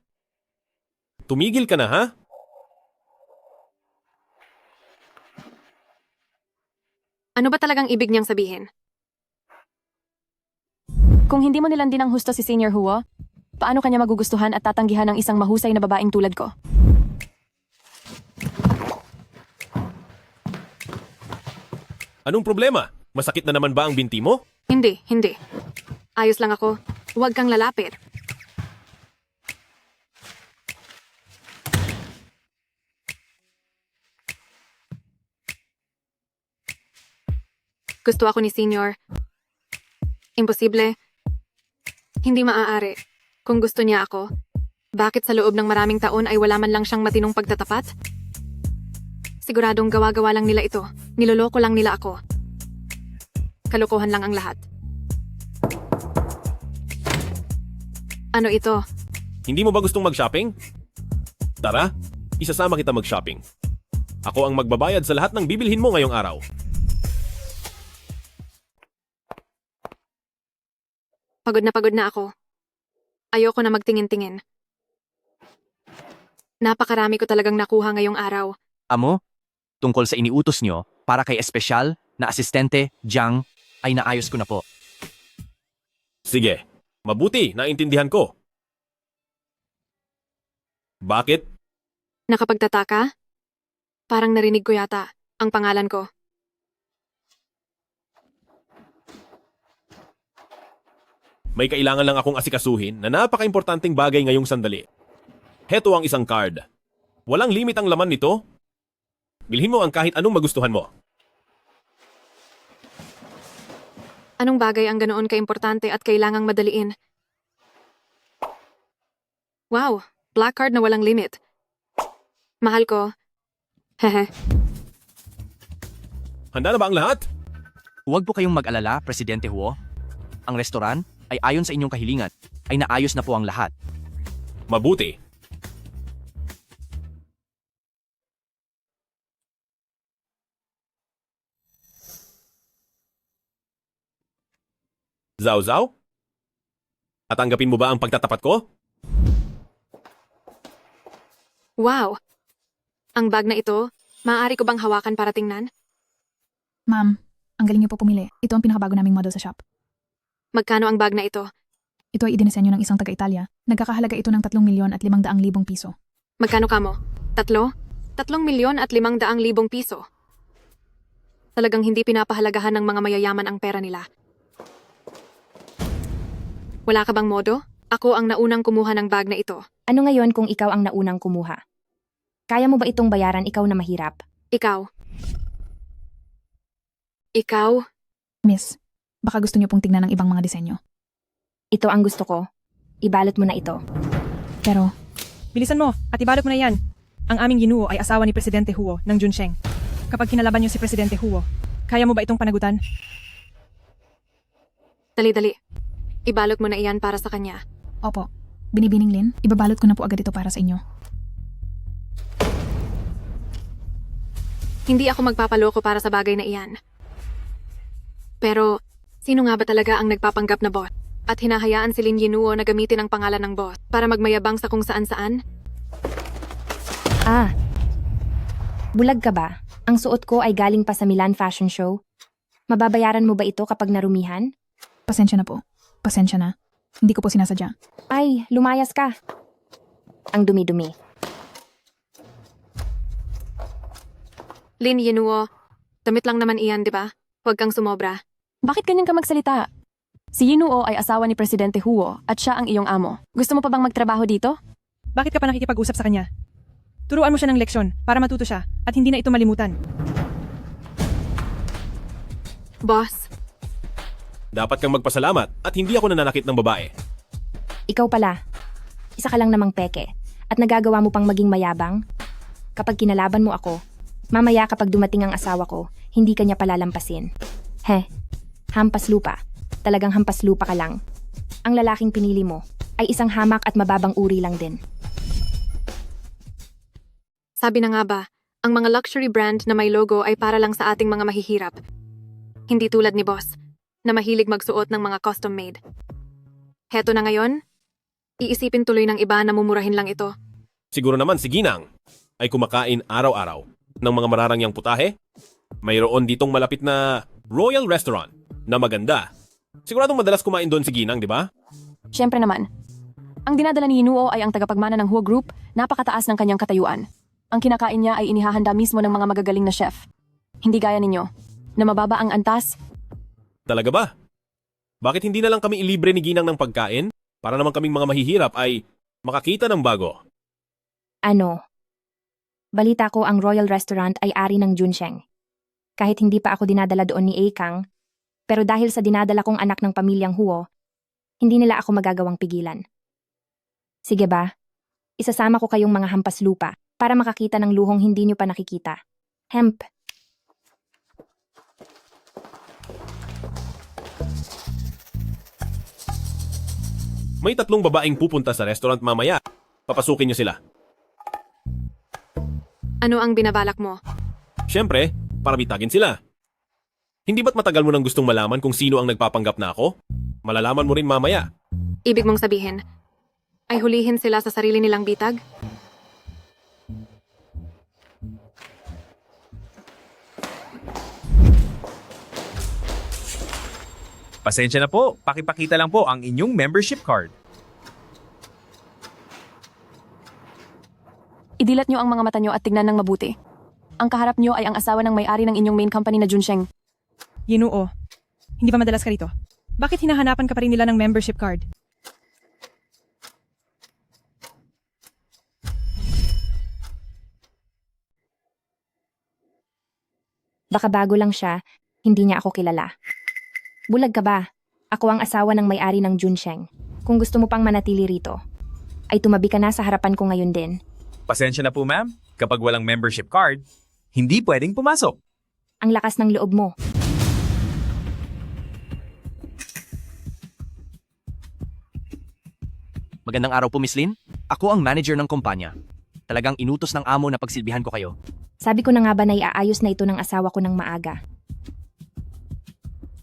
Tumigil ka na, ha? Ano ba talagang ibig niyang sabihin? Kung hindi mo nilandi ng husto si Senior Huo, paano kanya magugustuhan at tatanggihan ng isang mahusay na babaeng tulad ko? Anong problema? Masakit na naman ba ang binti mo? Hindi. Ayos lang ako. Huwag kang lalapit. Gusto ako ni Senior. Imposible. Hindi maaari. Kung gusto niya ako, bakit sa loob ng maraming taon ay wala man lang siyang matinong pagtatapat? Siguradong gawa-gawa lang nila ito. Niloloko lang nila ako. Kalokohan lang ang lahat. Ano ito? Hindi mo ba gustong mag-shopping? Tara, isasama kita mag-shopping. Ako ang magbabayad sa lahat ng bibilhin mo ngayong araw. Pagod na ako. Ayoko na magtingin-tingin. Napakarami ko talagang nakuha ngayong araw. Amo, tungkol sa iniutos nyo para kay espesyal na asistente Jiang ay naayos ko na po. Sige, mabuti, naintindihan ko. Bakit? Nakapagtataka? Parang narinig ko yata ang pangalan ko. May kailangan lang akong asikasuhin na napaka-importanting bagay ngayong sandali. Heto ang isang card. Walang limit ang laman nito. Bilhin mo ang kahit anong magustuhan mo. Anong bagay ang ganoon kaimportante at kailangang madaliin? Wow, black card na walang limit. Mahal ko. Hehe. Handa na ba ang lahat? Huwag po kayong mag-alala, Presidente Huo. Ang restoran ay ayon sa inyong kahilingan ay naayos na po ang lahat. Mabuti. Zhaozhao? Tatanggapin mo ba ang pagtatapat ko? Wow! Ang bag na ito, maaari ko bang hawakan para tingnan? Ma'am, ang galing niyo po pumili. Ito ang pinakabago naming model sa shop. Magkano ang bag na ito? Ito ay idinisenyo ng isang taga-Italia. Nagkakahalaga ito ng 3,500,000 piso. Magkano kamo? 3,500,000 piso. Talagang hindi pinapahalagahan ng mga mayayaman ang pera nila. Wala ka bang modo? Ako ang naunang kumuha ng bag na ito. Ano ngayon kung ikaw ang naunang kumuha? Kaya mo ba itong bayaran ikaw na mahirap? Ikaw. Miss, baka gusto niyo pong tignan ng ibang mga disenyo. Ito ang gusto ko. Ibalot mo na ito. Pero, Bilisan mo at ibalot mo na yan. Ang aming ginuo ay asawa ni Presidente Huo ng Junsheng. Kapag kinalaban niyo si Presidente Huo, kaya mo ba itong panagutan? Dali-dali. Ibalot mo na iyan para sa kanya. Opo. Binibining Lin, ibabalot ko na po agad ito para sa inyo. Hindi ako magpapaloko para sa bagay na iyan. Pero, sino nga ba talaga ang nagpapanggap na boss? At hinahayaan si Lin Yinuo na gamitin ang pangalan ng boss para magmayabang sa kung saan-saan? Ah, bulag ka ba? Ang suot ko ay galing pa sa Milan Fashion Show. Mababayaran mo ba ito kapag narumihan? Pasensya na po. Pasensya na. Hindi ko po sinasadya. Ay, lumayas ka. Ang dumi-dumi. Lin Yinuo, damit lang naman iyan, di ba? Huwag kang sumobra. Bakit ganyan ka magsalita? Si Yinuo ay asawa ni Presidente Huo at siya ang iyong amo. Gusto mo pa bang magtrabaho dito? Bakit ka pa nakikipag-usap sa kanya? Turuan mo siya ng leksyon para matuto siya at hindi na ito malimutan. Boss, Dapat kang magpasalamat at hindi ako nananakit ng babae. Ikaw pala. Isa ka lang namang peke at nagagawa mo pang maging mayabang. Kapag kinalaban mo ako, mamaya kapag dumating ang asawa ko, hindi ka niya palalampasin. Hampas lupa. Talagang hampas lupa ka lang. Ang lalaking pinili mo ay isang hamak at mababang uri lang din. sabi na nga ba, ang mga luxury brand na may logo ay para lang sa ating mga mahihirap. Hindi tulad ni boss, na mahilig magsuot ng mga custom-made. Heto na ngayon, iisipin tuloy ng iba na mumurahin lang ito. Siguro naman si Ginang ay kumakain araw-araw ng mga mararangyang putahe. Mayroon ditong malapit na Royal Restaurant na maganda. Siguradong madalas kumain doon si Ginang, di ba? Siyempre naman. Ang dinadala ni Yinuo ay ang tagapagmana ng Huo Group, napakataas ng kanyang katayuan. Ang kinakain niya ay inihahanda mismo ng mga magagaling na chef. Hindi gaya ninyo, na mababa ang antas. Talaga ba? Bakit hindi na lang kami ilibre ni Ginang ng pagkain para naman kaming mga mahihirap ay makakita ng bago? Ano? Balita ko ang Royal Restaurant ay ari ng Junsheng. Kahit hindi pa ako dinadala doon ni Kang, pero dahil sa dinadala kong anak ng pamilyang Huo, hindi nila ako magagawang pigilan. Sige ba? Isasama ko kayong mga hampas lupa para makakita ng luhong hindi nyo pa nakikita. Hemp. May 3 babaeng pupunta sa restaurant mamaya. Papasukin niyo sila. Ano ang binabalak mo? Siyempre, para bitagin sila. Hindi ba't matagal mo nang gustong malaman kung sino ang nagpapanggap na ako? Malalaman mo rin mamaya. Ibig mong sabihin, ay hulihin sila sa sarili nilang bitag? Pasensya na po, pakipakita lang po ang inyong membership card. Idilat nyo ang mga mata nyo at tignan ng mabuti. Ang kaharap nyo ay ang asawa ng may-ari ng inyong main company na Junsheng. Yinuo, hindi ba madalas ka rito? Bakit hinahanapan ka pa rin nila ng membership card? Baka bago lang siya, hindi niya ako kilala. Bulag ka ba? Ako ang asawa ng may-ari ng Junsheng. Kung gusto mo pang manatili rito, ay tumabi ka na sa harapan ko ngayon din. Pasensya na po ma'am, kapag walang membership card, hindi pwedeng pumasok. Ang lakas ng loob mo. Magandang araw po, Miss Lin. Ako ang manager ng kumpanya. Talagang inutos ng amo na pagsilbihan ko kayo. Sabi ko na nga ba na iaayos na ito ng asawa ko ng maaga.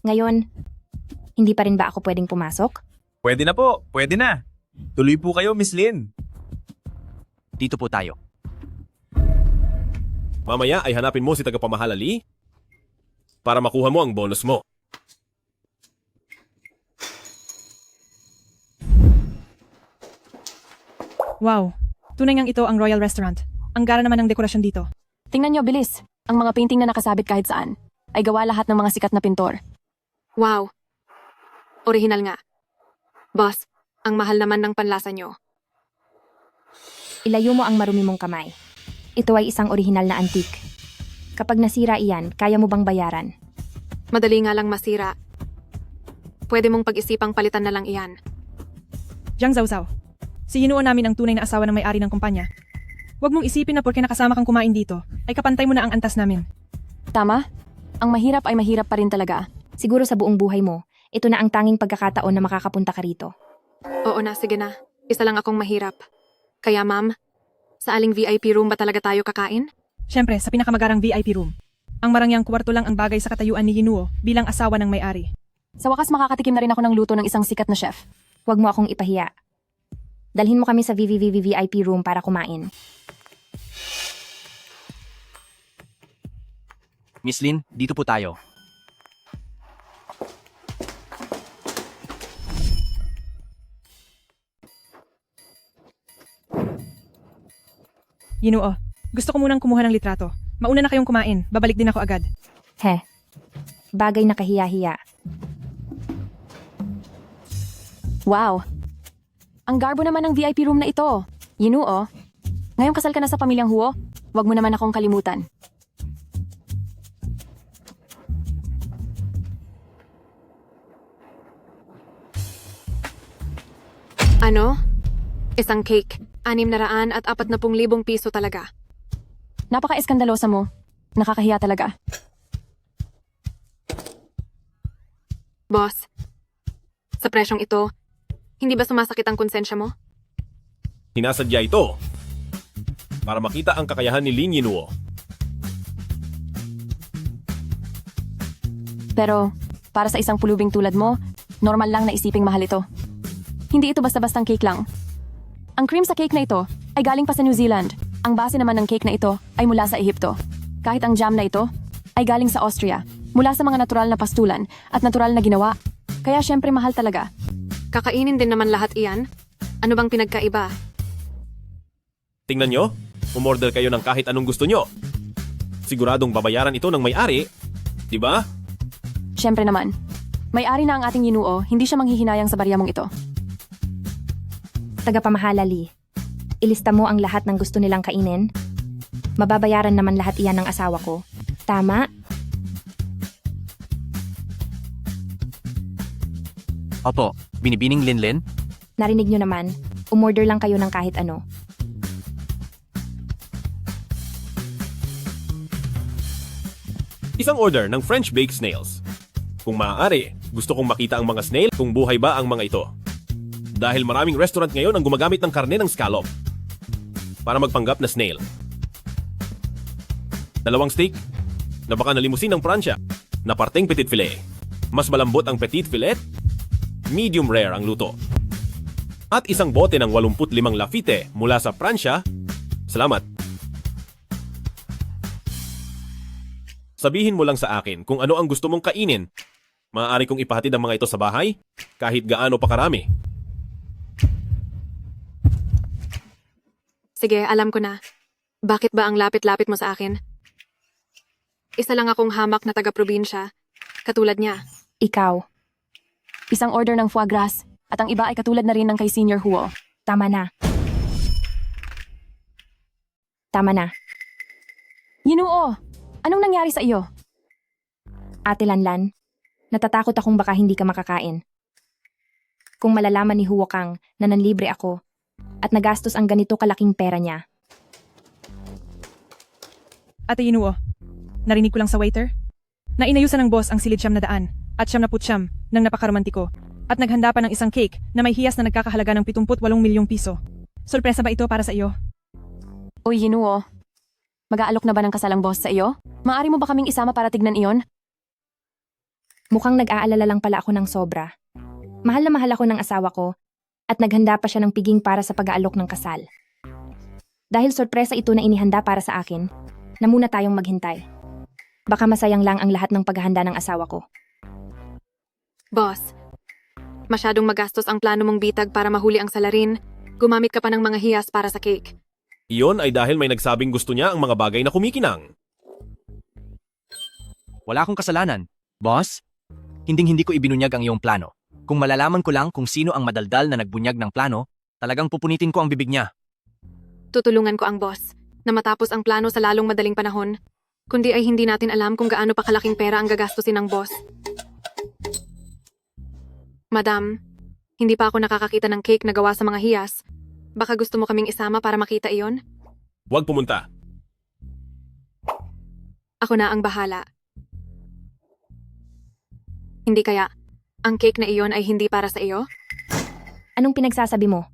Ngayon, hindi pa rin ba ako pwedeng pumasok? Pwede na po, pwede na. Tuloy po kayo, Miss Lin. Dito po tayo. Mamaya ay hanapin mo si tagapamahalali para makuha mo ang bonus mo. Wow, tunay ngang ito ang Royal Restaurant. Ang gara naman ng dekorasyon dito. Tingnan nyo, bilis. Ang mga painting na nakasabit kahit saan ay gawa lahat ng mga sikat na pintor. Wow. Orihinal nga. Boss, ang mahal naman ng panlasa nyo. Ilayo mo ang marumi mong kamay. Ito ay isang orihinal na antique. Kapag nasira iyan, kaya mo bang bayaran? Madali nga lang masira. Pwede mong pag-isipang palitan na lang iyan. Jiang Zhaozhao, si Yinuo namin ang tunay na asawa ng may-ari ng kumpanya. Huwag mong isipin na porke nakasama kang kumain dito, ay kapantay mo na ang antas namin. Tama? Ang mahirap ay mahirap pa rin talaga. Siguro sa buong buhay mo, ito na ang tanging pagkakataon na makakapunta ka rito. Oo na, sige na. Isa lang akong mahirap. Kaya ma'am, sa aling VIP room ba talaga tayo kakain? Siyempre, sa pinakamagarang VIP room. Ang marangyang kwarto lang ang bagay sa katayuan ni Yinuo bilang asawa ng may-ari. Sa wakas makakatikim na rin ako ng luto ng isang sikat na chef. Huwag mo akong ipahiya. Dalhin mo kami sa VIP room para kumain. Miss Lin, dito po tayo. Yinuo, gusto ko munang kumuha ng litrato. Mauna na kayong kumain, babalik din ako agad. He, bagay na kahiya-hiya. Wow! Ang garbo naman ng VIP room na ito. Yinuo, ngayong kasal ka na sa pamilyang Huo, wag mo naman akong kalimutan. Ano? Isang cake. 600 at 40,000 piso talaga. Napaka-eskandalosa mo. Nakakahiya talaga. Boss, sa presyong ito, hindi ba sumasakit ang konsensya mo? Sinasadya ito para makita ang kakayahan ni Lin Yinuo. Pero, para sa isang pulubing tulad mo, normal lang na isiping mahal ito. Hindi ito basta-bastang cake lang. Ang cream sa cake na ito ay galing pa sa New Zealand. Ang base naman ng cake na ito ay mula sa Ehipto. Kahit ang jam na ito ay galing sa Austria, mula sa mga natural na pastulan at natural na ginawa. Kaya syempre mahal talaga. Kakainin din naman lahat iyan? Ano bang pinagkaiba? Tingnan nyo, umorder kayo ng kahit anong gusto nyo. Siguradong babayaran ito ng may-ari, di ba? Syempre naman. May-ari na ang ating Yinuo, hindi siya manghihinayang sa barya mong ito. Tagapamahala, Lee. Ilista mo ang lahat ng gusto nilang kainin. Mababayaran naman lahat iyan ng asawa ko. Tama? Opo, binibining Linlin? Narinig nyo naman. Umorder lang kayo ng kahit ano. Isang order ng French baked snails. Kung maaari, gusto kong makita ang mga snail kung buhay ba ang mga ito. Dahil maraming restaurant ngayon ang gumagamit ng karne ng scallop para magpanggap na snail. 2 steak na baka nalimusin ng Pransya na parteng petit filet. Mas malambot ang petit filet, medium rare ang luto. At isang bote ng 85 Lafite mula sa Pransya. Salamat. Sabihin mo lang sa akin kung ano ang gusto mong kainin. Maaari kong ipahatid ang mga ito sa bahay, kahit gaano pa karami. Sige, alam ko na. Bakit ba ang lapit-lapit mo sa akin? Isa lang akong hamak na taga-probinsya, katulad niya. Ikaw. Isang order ng foie gras, at ang iba ay katulad na rin ng kay Senior Huo. Tama na. Tama na. Yinuo, anong nangyari sa iyo? Ate Lanlan, natatakot akong baka hindi ka makakain. Kung malalaman ni Huo Kang na nanlibre ako at nagastos ang ganito kalaking pera niya. Ate Yinuo, narinig ko lang sa waiter na inayusan ng boss ang silid siyam na daan at 79 ng napakaromantiko at naghanda pa ng isang cake na may hiyas na nagkakahalaga ng 78 milyong piso. Sorpresa ba ito para sa iyo? Uy, Yinuo, mag-aalok na ba ng kasalang boss sa iyo? Maari mo ba kaming isama para tignan iyon? Mukhang nag-aalala lang pala ako ng sobra. Mahal na mahal ako ng asawa ko at naghanda pa siya ng piging para sa pag-aalok ng kasal. Dahil sorpresa ito na inihanda para sa akin, na muna tayong maghintay. Baka masayang lang ang lahat ng paghahanda ng asawa ko. Boss, masyadong magastos ang plano mong bitag para mahuli ang salarin. Gumamit ka pa ng mga hiyas para sa cake. Iyon ay dahil may nagsabing gusto niya ang mga bagay na kumikinang. Wala akong kasalanan. Boss, hinding-hindi ko ibinunyag ang iyong plano. Kung malalaman ko lang kung sino ang madaldal na nagbunyag ng plano, talagang pupunitin ko ang bibig niya. Tutulungan ko ang boss na matapos ang plano sa lalong madaling panahon. Kundi ay hindi natin alam kung gaano pa kalaking pera ang gagastusin ng boss. Madam, hindi pa ako nakakakita ng cake na gawa sa mga hiyas. Baka gusto mo kaming isama para makita iyon? Huwag pumunta. Ako na ang bahala. Hindi kaya, ang cake na iyon ay hindi para sa iyo? Anong pinagsasabi mo?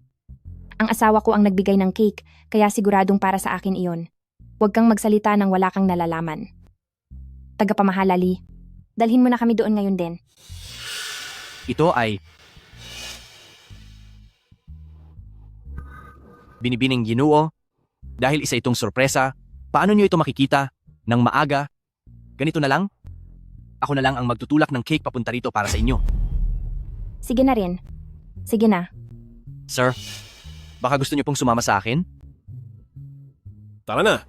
Ang asawa ko ang nagbigay ng cake, kaya siguradong para sa akin iyon. Huwag kang magsalita nang wala kang nalalaman. Tagapamahala, Lee. Dalhin mo na kami doon ngayon din. Ito ay binibining Ginoo. Dahil isa itong sorpresa, paano nyo ito makikita ng maaga? Ganito na lang? Ako na lang ang magtutulak ng cake papunta rito para sa inyo. Sige na rin. Sige na. Sir, baka gusto nyo pong sumama sa akin? Tara na.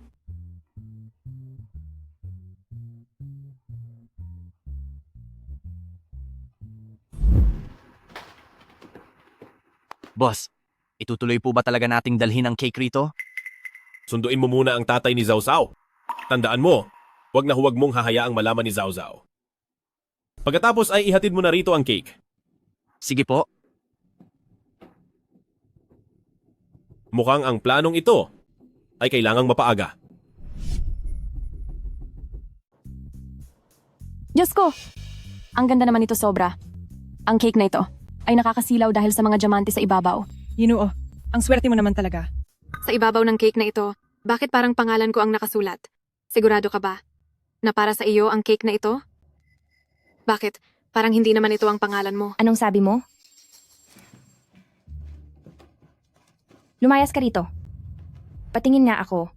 Boss, itutuloy po ba talaga nating dalhin ang cake rito? Sunduin mo muna ang tatay ni Zhao Zhao. Tandaan mo, huwag mong hahayaang malaman ni Zhao Zhao. Pagkatapos ay ihatid mo na rito ang cake. Sige po. Mukhang ang planong ito ay kailangang mapaaga. Diyos ko! Ang ganda naman ito sobra. Ang cake na ito ay nakakasilaw dahil sa mga diamante sa ibabaw. Ginoo, ang swerte mo naman talaga. Sa ibabaw ng cake na ito, bakit parang pangalan ko ang nakasulat? Sigurado ka ba na para sa iyo ang cake na ito? Bakit? Parang hindi naman ito ang pangalan mo. Anong sabi mo? Lumayas ka rito. Patingin nga ako.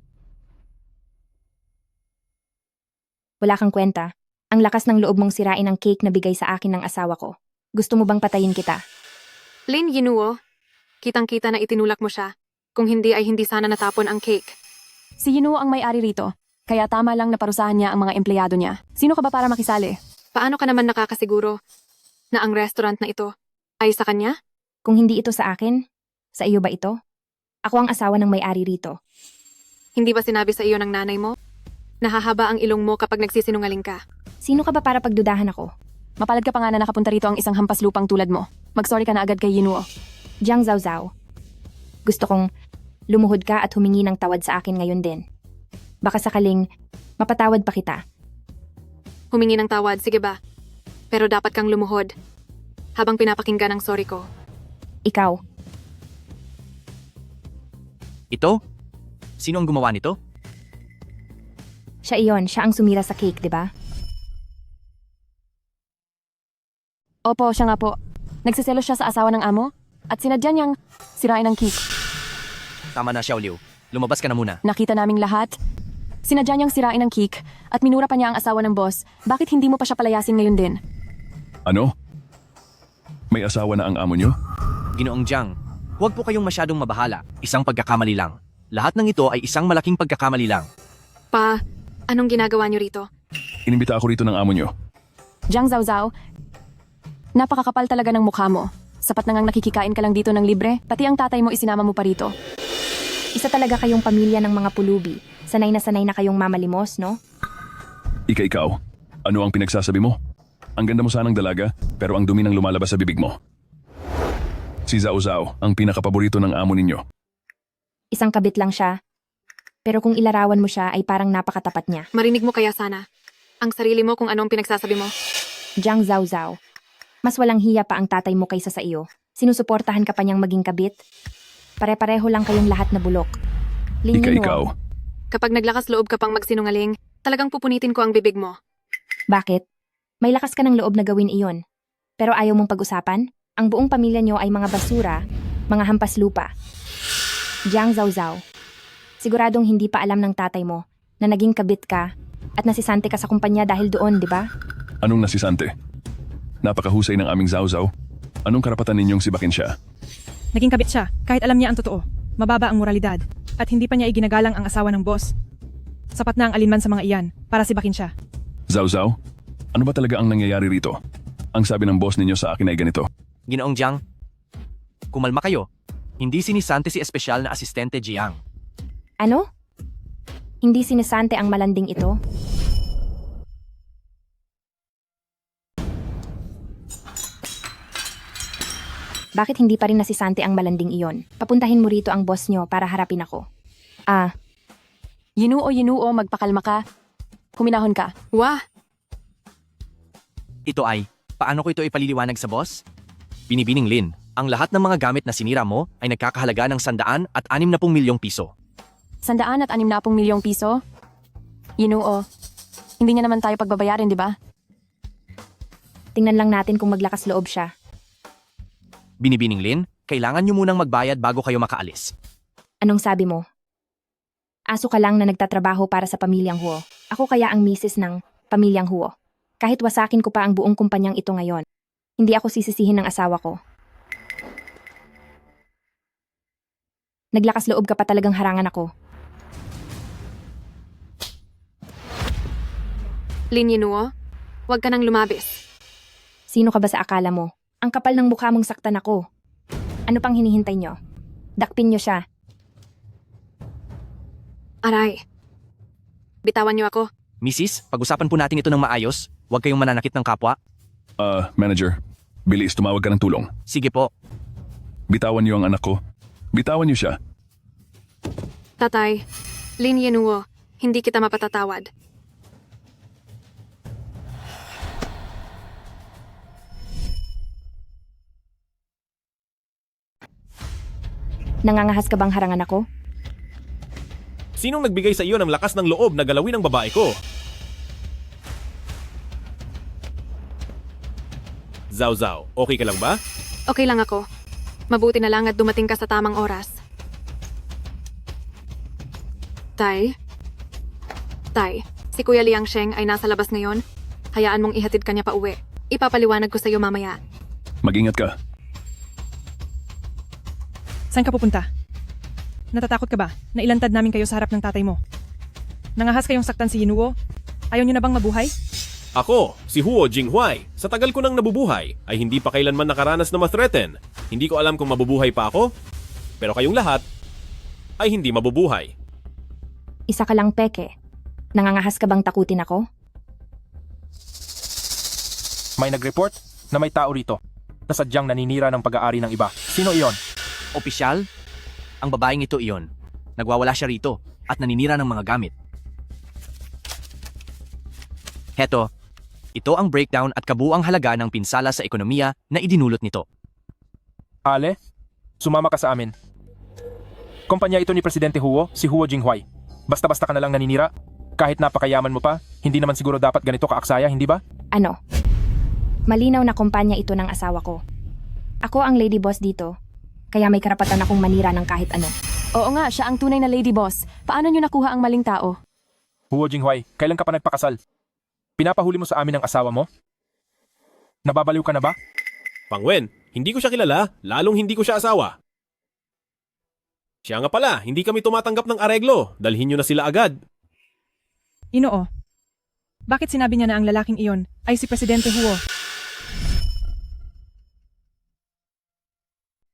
Wala kang kwenta. Ang lakas ng loob mong sirain ang cake na bigay sa akin ng asawa ko. Gusto mo bang patayin kita? Lin Yinuo, kitang-kita na itinulak mo siya. Kung hindi ay hindi sana natapon ang cake. Si Yinuo ang may-ari rito, kaya tama lang na parusahan niya ang mga empleyado niya. Sino ka ba para makisali? Paano ka naman nakakasiguro na ang restaurant na ito ay sa kanya? Kung hindi ito sa akin, sa iyo ba ito? Ako ang asawa ng may-ari rito. Hindi ba sinabi sa iyo ng nanay mo? Nahahaba ang ilong mo kapag nagsisinungaling ka. Sino ka ba para pagdudahan ako? Mapalad ka pa nga na nakapunta rito ang isang hampas lupang tulad mo. Mag-sorry ka na agad kay Yinuo. Jiang Zhao Zhao. Gusto kong lumuhod ka at humingi ng tawad sa akin ngayon din. Baka sakaling mapatawad pa kita. Humingi ng tawad, sige ba? Pero dapat kang lumuhod habang pinapakinggan ang sorry ko. Ikaw. Ito? Sino ang gumawa nito? Siya iyon, siya ang sumira sa cake, di ba? Opo, siya nga po. Nagsiselos siya sa asawa ng amo at sinadya niyang sirain ang cake. Tama na, Xiao Liu. Lumabas ka na muna. Nakita naming lahat. Sinadya niyang sirain ang cake at minura pa niya ang asawa ng boss. Bakit hindi mo pa siya palayasin ngayon din? Ano? May asawa na ang amo nyo? Ginoong Jiang, huwag po kayong masyadong mabahala. Isang pagkakamali lang. Lahat ng ito ay isang malaking pagkakamali lang. Pa, anong ginagawa niyo rito? Inimbita ako rito ng amo nyo. Jiang Zhao Zhao, napakakapal talaga ng mukha mo. Sapat na ngang nakikikain ka lang dito ng libre, pati ang tatay mo isinama mo pa rito. Isa talaga kayong pamilya ng mga pulubi. Sanay na kayong mamalimos, no? Ikaw, ano ang pinagsasabi mo? Ang ganda mo sanang dalaga, pero ang dumi nang lumalabas sa bibig mo. Si Zhao Zhao, ang pinakapaborito ng amo ninyo. Isang kabit lang siya. Pero kung ilarawan mo siya ay parang napakatapat niya. Marinig mo kaya sana ang sarili mo kung anong pinagsasabi mo. Jiang Zhao Zhao. Mas walang hiya pa ang tatay mo kaysa sa iyo. Sinusuportahan ka pa niyang maging kabit. Pare-pareho lang kayong lahat na bulok. Ikaw. Kapag naglakas loob ka pang magsinungaling, talagang pupunitin ko ang bibig mo. Bakit? May lakas ka ng loob na gawin iyon. Pero ayaw mong pag-usapan? Ang buong pamilya niyo ay mga basura, mga hampas lupa. Jiang Zhao Zhao. Siguradong hindi pa alam ng tatay mo na naging kabit ka at nasisante ka sa kumpanya dahil doon, di ba? Anong nasisante? Napakahusay ng aming Zhao Zhao. Anong karapatan ninyong sibakin siya? Naging kabit siya, kahit alam niya ang totoo. Mababa ang moralidad. At hindi pa niya iginagalang ang asawa ng boss. Sapat na ang alinman sa mga iyan para sibakin siya. Zhao Zhao, ano ba talaga ang nangyayari rito? Ang sabi ng boss ninyo sa akin ay ganito. Ginoong Jiang, kumalma kayo. Hindi sinisante si espesyal na asistente Jiang. Ano? Hindi sinisante ang malanding ito? Bakit hindi pa rin nasisante ang malanding iyon? Papuntahin mo rito ang boss nyo para harapin ako. Yinuo, magpakalma ka. Huminahon ka. Wah! Ito ay, paano ko ito ipaliliwanag sa boss? Binibining Lin, ang lahat ng mga gamit na sinira mo ay nagkakahalaga ng 160 milyong piso. 160 milyong piso? Yinuo, hindi niya naman tayo pagbabayarin, di ba? Tingnan lang natin kung maglakas loob siya. Binibining Lin, kailangan nyo munang magbayad bago kayo makaalis. Anong sabi mo? Aso ka lang na nagtatrabaho para sa pamilyang Huo. Ako kaya ang misis ng pamilyang Huo. Kahit wasakin ko pa ang buong kumpanyang ito ngayon, hindi ako sisisihin ng asawa ko. Naglakas loob ka pa talagang harangan ako. Lin Yinuo, huwag ka nang lumabis. Sino ka ba sa akala mo? Ang kapal ng mukha mong saktan ako. Ano pang hinihintay nyo? Dakpin nyo siya. Aray. Bitawan niyo ako. Mrs., pag-usapan po natin ito ng maayos. Huwag kayong mananakit ng kapwa. Manager, bilis tumawag ka ng tulong. Sige po. Bitawan niyo ang anak ko. Bitawan niyo siya. Tatay, Lin Yinuo, hindi kita mapatatawad. Nangangahas ka bang harangan ako? Sinong nagbigay sa iyo ng lakas ng loob na galawin ang babae ko? Zhao Zhao, okay ka lang ba? Okay lang ako. Mabuti na lang at dumating ka sa tamang oras. Tay? Tay, si Kuya Liang Sheng ay nasa labas ngayon. Hayaan mong ihatid ka niya pa uwi. Ipapaliwanag ko sa iyo mamaya. Mag-ingat ka. Saan ka pupunta? Natatakot ka ba na ilantad namin kayo sa harap ng tatay mo? Nangahas kayong saktan si Yinuo? Ayaw niyo na bang mabuhay? Ako, si Huo Jinghuai. Sa tagal ko nang nabubuhay, ay hindi pa kailanman nakaranas na ma-threaten. Hindi ko alam kung mabubuhay pa ako. Pero kayong lahat, ay hindi mabubuhay. Isa ka lang peke. Nangangahas ka bang takutin ako? May nag-report na may tao rito na sadyang naninira ng pag-aari ng iba. Sino iyon? Opisyal, ang babaeng ito iyon. Nagwawala siya rito at naninira ng mga gamit. Heto, ito ang breakdown at kabuuang halaga ng pinsala sa ekonomiya na idinulot nito. Ale, sumama ka sa amin. Kumpanya ito ni Presidente Huo, si Huo Jinghuai. Basta-basta ka na lang naninira. Kahit napakayaman mo pa, hindi naman siguro dapat ganito kaaksaya, hindi ba? Ano? Malinaw na kumpanya ito ng asawa ko. Ako ang lady boss dito, kaya may karapatan akong manira ng kahit ano. Oo nga, siya ang tunay na lady boss. Paano niyo nakuha ang maling tao? Huo Jinghuai, kailan ka pa nagpakasal? Pinapahuli mo sa amin ang asawa mo? Nababaliw ka na ba? Pangwen, hindi ko siya kilala, lalong hindi ko siya asawa. Siya nga pala, hindi kami tumatanggap ng areglo. Dalhin niyo na sila agad. Inoo, bakit sinabi niya na ang lalaking iyon ay si Presidente Huo?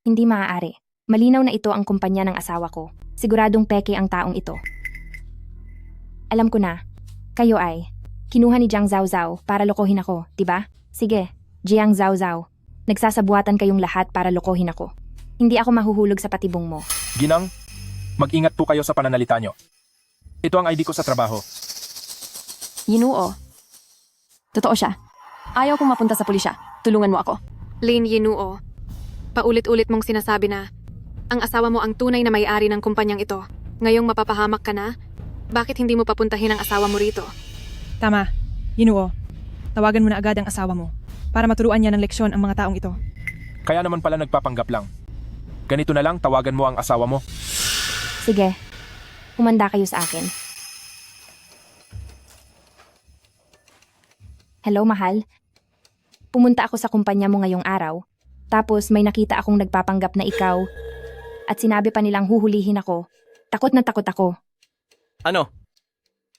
Hindi maaari. Malinaw na ito ang kumpanya ng asawa ko. Siguradong peke ang taong ito. Alam ko na. Kayo ay kinuha ni Jiang Zhao Zhao para lokohin ako, diba? Sige, Jiang Zhao Zhao. Nagsasabuatan kayong lahat para lokohin ako. Hindi ako mahuhulog sa patibong mo. Ginang, mag-ingat po kayo sa pananalita nyo. Ito ang ID ko sa trabaho. Yinuo. Totoo siya. Ayaw kong mapunta sa pulisya. Tulungan mo ako. Lin Yinuo, paulit-ulit mong sinasabi na ang asawa mo ang tunay na may-ari ng kumpanyang ito. Ngayong mapapahamak ka na, bakit hindi mo papuntahin ang asawa mo rito? Tama, Yinuo. Tawagan mo na agad ang asawa mo para maturuan niya ng leksyon ang mga taong ito. Kaya naman pala nagpapanggap lang. Ganito na lang, tawagan mo ang asawa mo. Sige, humanda kayo sa akin. Hello, mahal. Pumunta ako sa kumpanya mo ngayong araw, tapos may nakita akong nagpapanggap na ikaw, at sinabi pa nilang huhulihin ako. Takot na takot ako. Ano?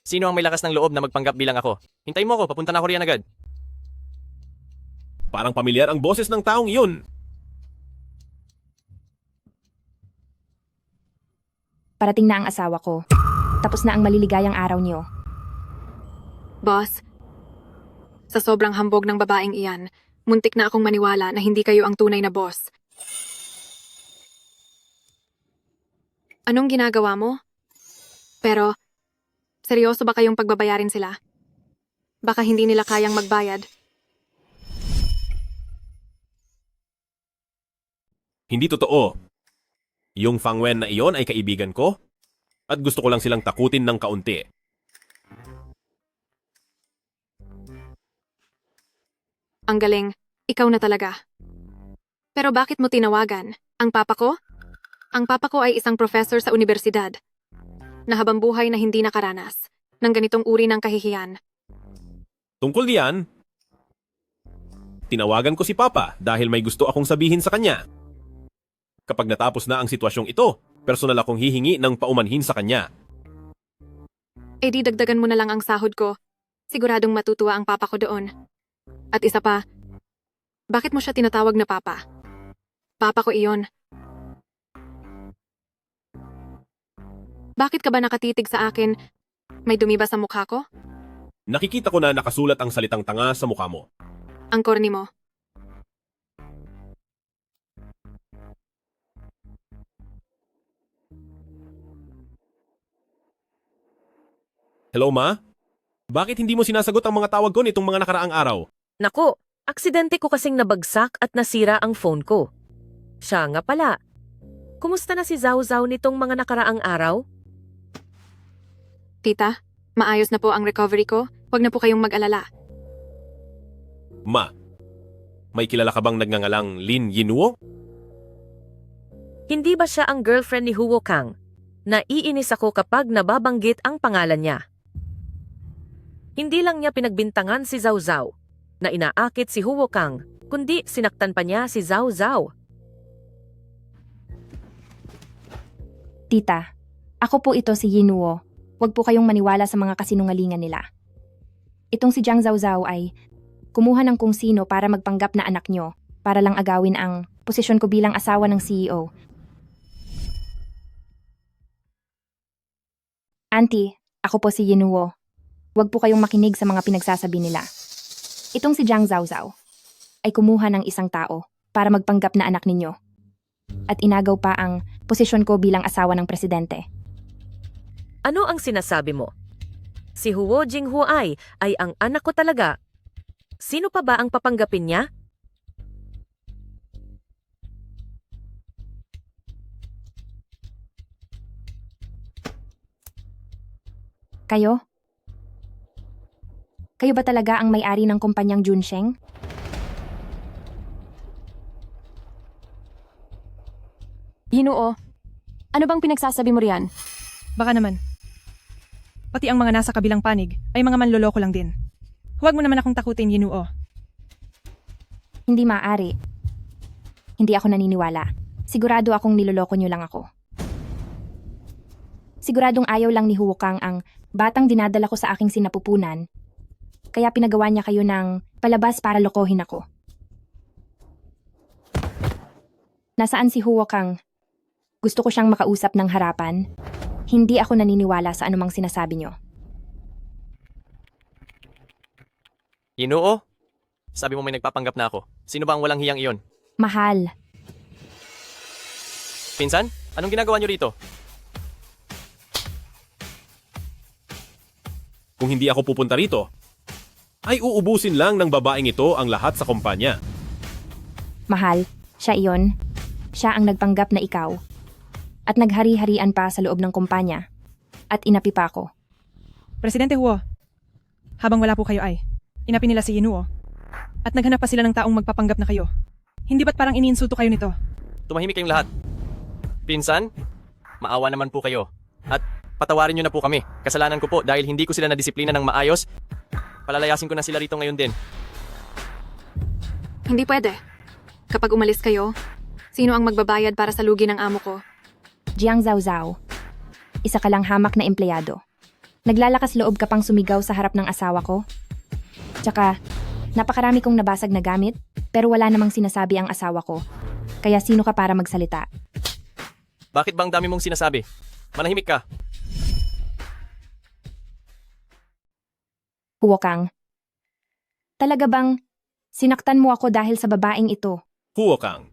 Sino ang may lakas ng loob na magpanggap bilang ako? Hintayin mo ako, papunta na ako riyan agad. Parang pamilyar ang boses ng taong iyon. Parating na ang asawa ko. Tapos na ang maliligayang araw niyo. Boss, sa sobrang hambog ng babaeng iyan, muntik na akong maniwala na hindi kayo ang tunay na boss. Anong ginagawa mo? Pero, Seryoso ba kayong pagbabayarin sila? Baka hindi nila kayang magbayad. Hindi totoo. Yung Fang Wen na iyon ay kaibigan ko at gusto ko lang silang takutin ng kaunti. Ang galing, ikaw na talaga. Pero bakit mo tinawagan? Ang papa ko? Ang papa ko ay isang professor sa universidad na habang buhay na hindi nakaranas ng ganitong uri ng kahihiyan. Tungkol diyan, tinawagan ko si Papa dahil may gusto akong sabihin sa kanya. Kapag natapos na ang sitwasyong ito, personal akong hihingi ng paumanhin sa kanya. Eh di dagdagan mo na lang ang sahod ko. Siguradong matutuwa ang papa ko doon. At isa pa, bakit mo siya tinatawag na papa? Papa ko iyon. Bakit ka ba nakatitig sa akin? May dumi ba sa mukha ko? Nakikita ko na nakasulat ang salitang tanga sa mukha mo. Ang korni mo. Hello, Ma? Bakit hindi mo sinasagot ang mga tawag ko nitong mga nakaraang araw? Naku, aksidente ko kasing nabagsak at nasira ang phone ko. Siya nga pala. Kumusta na si Zhao Zhao nitong mga nakaraang araw? Tita, maayos na po ang recovery ko. Huwag na po kayong mag-alala. Ma, may kilala ka bang nagngangalang Lin Yinuo? Hindi ba siya ang girlfriend ni Huo Kang? Naiinis ako kapag nababanggit ang pangalan niya. Hindi lang niya pinagbintangan si Zhao Zhao na inaakit si Huo Kang, kundi sinaktan pa niya si Zhao Zhao. Tita, ako po ito si Yinuo. Huwag po kayong maniwala sa mga kasinungalingan nila. Itong si Jiang Zhao Zhao ay kumuha ng kung sino para magpanggap na anak nyo para lang agawin ang posisyon ko bilang asawa ng CEO. Auntie, ako po si Yinuo. Huwag po kayong makinig sa mga pinagsasabi nila. Itong si Jiang Zhao Zhao ay kumuha ng isang tao para magpanggap na anak ninyo. At inagaw pa ang posisyon ko bilang asawa ng presidente. Ano ang sinasabi mo? Si Huo Jinghuai ay ang anak ko talaga. Sino pa ba ang papanggapin niya? Kayo? Kayo ba talaga ang may-ari ng kumpanyang Junsheng? Yinuo, ano bang pinagsasabi mo riyan? Baka naman. Pati ang mga nasa kabilang panig ay mga manloloko lang din. Huwag mo naman akong takutin, Yinuo. Hindi maaari. Hindi ako naniniwala. Sigurado akong niloloko niyo lang ako. Siguradong ayaw lang ni Huo Kang ang batang dinadala ko sa aking sinapupunan. Kaya pinagawa niya kayo ng palabas para lokohin ako. Nasaan si Huo Kang? Gusto ko siyang makausap ng harapan. Hindi ako naniniwala sa anumang sinasabi niyo. Yinuo, sabi mo may nagpapanggap na ako. Sino ba ang walang hiyang iyon? Mahal. Pinsan, anong ginagawa niyo rito? Kung hindi ako pupunta rito, ay uubusin lang ng babaeng ito ang lahat sa kumpanya. Mahal, siya iyon. Siya ang nagpanggap na ikaw. At naghari-harian pa sa loob ng kumpanya. At inapi pa ako. Presidente Huo, habang wala po kayo ay, inapi nila si Yinuo. At naghanap pa sila ng taong magpapanggap na kayo. Hindi ba't parang iniinsulto kayo nito? Tumahimik kayong lahat. Pinsan, maawa naman po kayo. At patawarin niyo na po kami. Kasalanan ko po dahil hindi ko sila nadisiplina ng maayos. Palalayasin ko na sila rito ngayon din. Hindi pwede. Kapag umalis kayo, sino ang magbabayad para sa lugi ng amo ko? Jiang Zhao Zhao. Isa ka lang hamak na empleyado. Naglalakas loob ka pang sumigaw sa harap ng asawa ko. Tsaka, napakarami kong nabasag na gamit, pero wala namang sinasabi ang asawa ko. Kaya sino ka para magsalita? Bakit bang dami mong sinasabi? Manahimik ka. Huo Kang. Talaga bang sinaktan mo ako dahil sa babaeng ito? Huo Kang,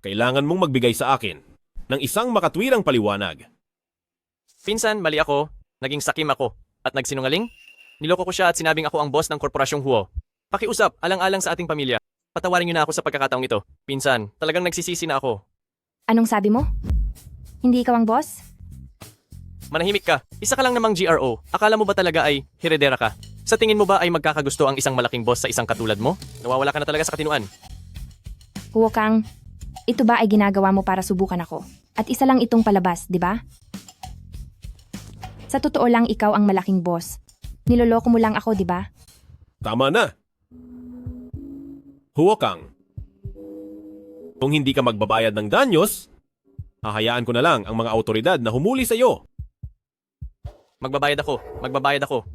kailangan mong magbigay sa akin ng isang makatwirang paliwanag. Pinsan, mali ako. Naging sakim ako at nagsinungaling? Niloko ko siya at sinabing ako ang boss ng korporasyong Huo. Pakiusap, alang-alang sa ating pamilya. Patawarin niyo na ako sa pagkakataong ito. Pinsan, talagang nagsisisi na ako. Anong sabi mo? Hindi ikaw ang boss? Manahimik ka. Isa ka lang namang GRO. Akala mo ba talaga ay heredera ka? Sa tingin mo ba ay magkakagusto ang isang malaking boss sa isang katulad mo? Nawawala ka na talaga sa katinuan. Huwag kang, ito ba ay ginagawa mo para subukan ako? At isa lang itong palabas, di ba? Sa totoo lang ikaw ang malaking boss. Niloloko mo lang ako, di ba? Tama na. Huwakang. Kung hindi ka magbabayad ng danyos, hahayaan ko na lang ang mga autoridad na humuli sa iyo. Magbabayad ako. Magbabayad ako.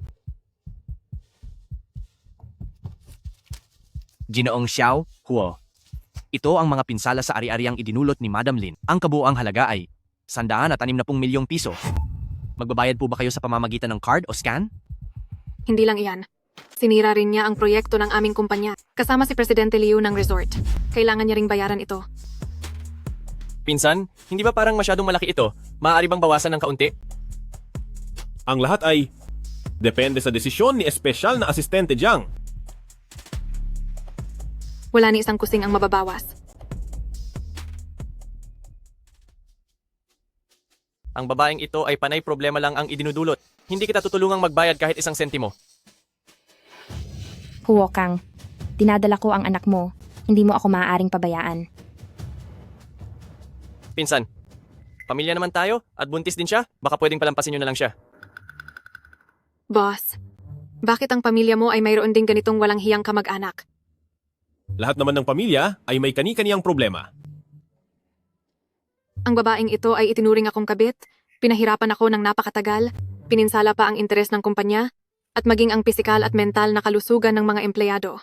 Ginoong Xiao, Huo. Ito ang mga pinsala sa ari-ariang idinulot ni Madam Lin. Ang kabuoang halaga ay 160 milyong piso. Magbabayad po ba kayo sa pamamagitan ng card o scan? Hindi lang iyan. Sinira rin niya ang proyekto ng aming kumpanya. Kasama si Presidente Liu ng resort. Kailangan niya ring bayaran ito. Pinsan, hindi ba parang masyadong malaki ito? Maaari bang bawasan ng kaunti? Ang lahat ay depende sa desisyon ni espesyal na asistente Jiang. Wala ni isang kusing ang mababawas. Ang babaeng ito ay panay problema lang ang idinudulot. Hindi kita tutulungang magbayad kahit isang sentimo. Huwakang, dinadala ko ang anak mo. Hindi mo ako maaaring pabayaan. Pinsan, pamilya naman tayo at buntis din siya. Baka pwedeng palampasin nyo na lang siya. Boss, bakit ang pamilya mo ay mayroon ding ganitong walang hiyang kamag-anak? Lahat naman ng pamilya ay may kani-kaniyang problema. Ang babaeng ito ay itinuring akong kabit, pinahirapan ako ng napakatagal, pininsala pa ang interes ng kumpanya, at maging ang pisikal at mental na kalusugan ng mga empleyado.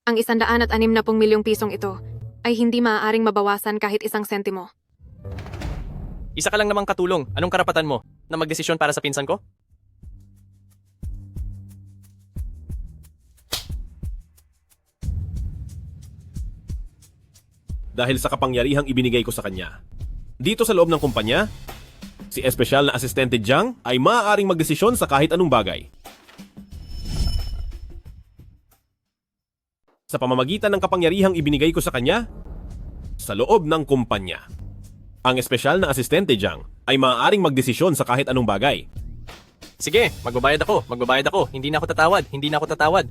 Ang 160 milyong pisong ito ay hindi maaaring mabawasan kahit isang sentimo. Isa ka lang namang katulong. Anong karapatan mo na magdesisyon para sa pinsan ko? Dahil sa kapangyarihang ibinigay ko sa kanya. Dito sa loob ng kumpanya, si espesyal na asistente Jiang ay maaaring magdesisyon sa kahit anong bagay. Sa pamamagitan ng kapangyarihang ibinigay ko sa kanya, sa loob ng kumpanya. Ang espesyal na asistente Jiang ay maaaring magdesisyon sa kahit anong bagay. Sige, magbabayad ako. Magbabayad ako. Hindi na ako tatawad. Hindi na ako tatawad.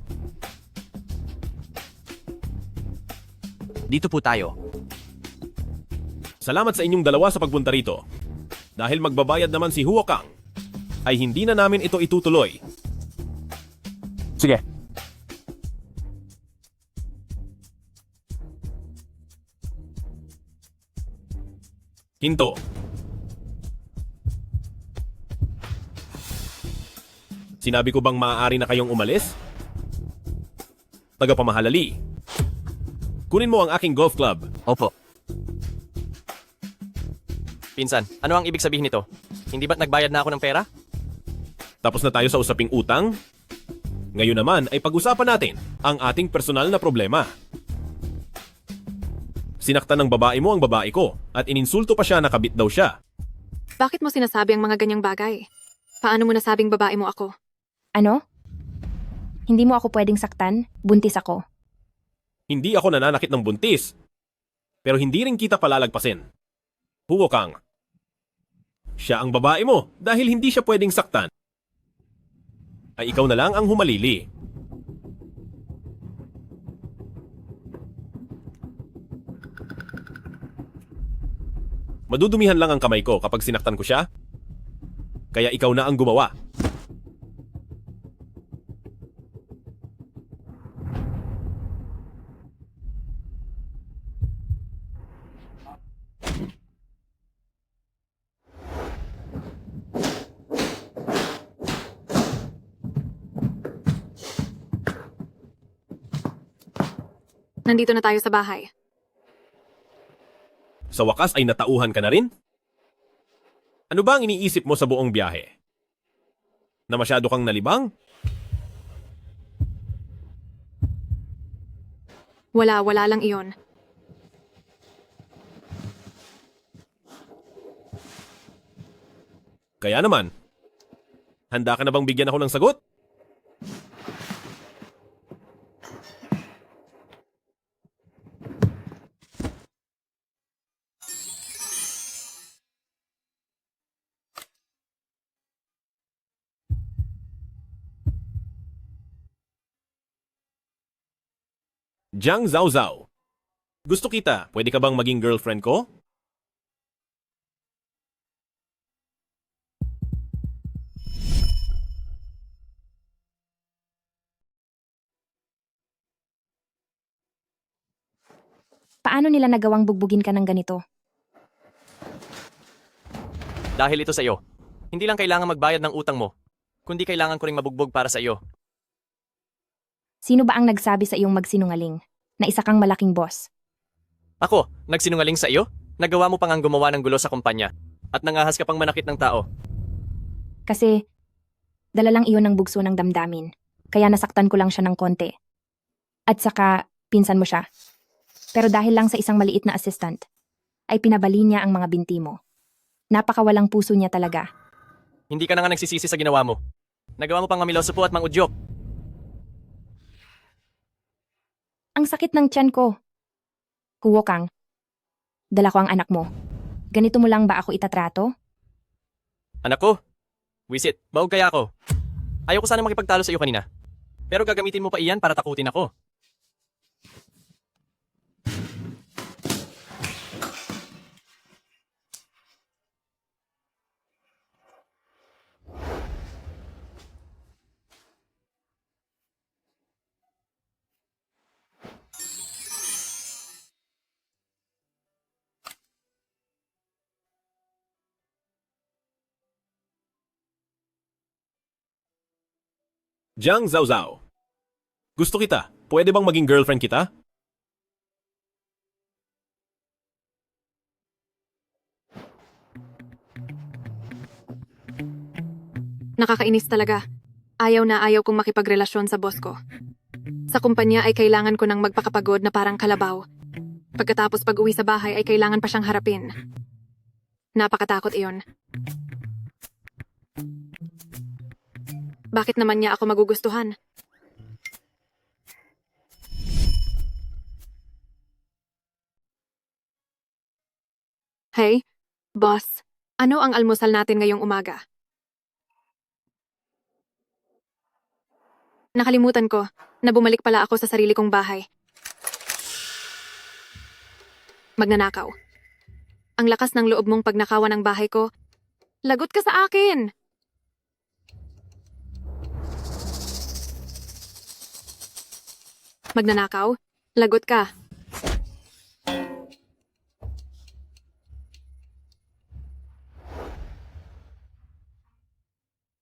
Dito po tayo. Salamat sa inyong dalawa sa pagpunta rito. Dahil magbabayad naman si Huokang, ay hindi na namin ito itutuloy. Sige. Hinto. Sinabi ko bang maaari na kayong umalis? Tagapamahalali. Kunin mo ang aking golf club. Opo. Pinsan, ano ang ibig sabihin nito? Hindi ba't nagbayad na ako ng pera? Tapos na tayo sa usaping utang? Ngayon naman ay pag-usapan natin ang ating personal na problema. Sinaktan ng babae mo ang babae ko at ininsulto pa siya na kabit daw siya. Bakit mo sinasabi ang mga ganyang bagay? Paano mo nasabing babae mo ako? Ano? Hindi mo ako pwedeng saktan? Buntis ako. Hindi ako nananakit ng buntis. Pero hindi rin kita palalagpasin. Huwakang. Siya ang babae mo dahil hindi siya pwedeng saktan. Ay ikaw na lang ang humalili. Madudumihan lang ang kamay ko kapag sinaktan ko siya. Kaya ikaw na ang gumawa. Nandito na tayo sa bahay. Sa wakas ay natauhan ka na rin? Ano ba ang iniisip mo sa buong biyahe? Na masyado kang nalibang? Wala lang iyon. Kaya naman, Handa ka na bang bigyan ako ng sagot? Jiang Zhao Zhao. Gusto kita, pwede ka bang maging girlfriend ko? Paano nila nagawang bugbugin ka ng ganito? Dahil ito sa iyo. Hindi lang kailangan magbayad ng utang mo, kundi kailangan ko ring mabugbog para sa iyo. Sino ba ang nagsabi sa iyong magsinungaling na isa kang malaking boss? Ako, nagsinungaling sa iyo? Nagawa mo pang ang gumawa ng gulo sa kumpanya at nangahas ka pang manakit ng tao. Kasi dala lang iyon ng bugso ng damdamin, kaya nasaktan ko lang siya ng konti. At saka, pinsan mo siya. Pero dahil lang sa isang maliit na assistant, ay pinabali niya ang mga binti mo. Napakawalang puso niya talaga. Hindi ka na nga nagsisisi sa ginawa mo. Nagawa mo pang mamiloso po at mangudyok. Ang sakit ng tiyan ko. Huwo kang. Dala ko ang anak mo. Ganito mo lang ba ako itatrato? Anak ko, wisit, baog kaya ako. Ayaw ko sana makipagtalo sa iyo kanina. Pero gagamitin mo pa iyan para takutin ako. Jiang Zhao Zhao. Gusto kita, pwede bang maging girlfriend kita? Nakakainis talaga. Ayaw na ayaw kong makipagrelasyon sa boss ko. Sa kumpanya ay kailangan ko ng magpakapagod na parang kalabaw. Pagkatapos pag-uwi sa bahay ay kailangan pa siyang harapin. Napakatakot iyon. Bakit naman niya ako magugustuhan? Hey, boss. Ano ang almusal natin ngayong umaga? Nakalimutan ko na bumalik pala ako sa sarili kong bahay. Magnanakaw. Ang lakas ng loob mong pagnakawan ng bahay ko. Lagot ka sa akin! Magnanakaw? Lagot ka.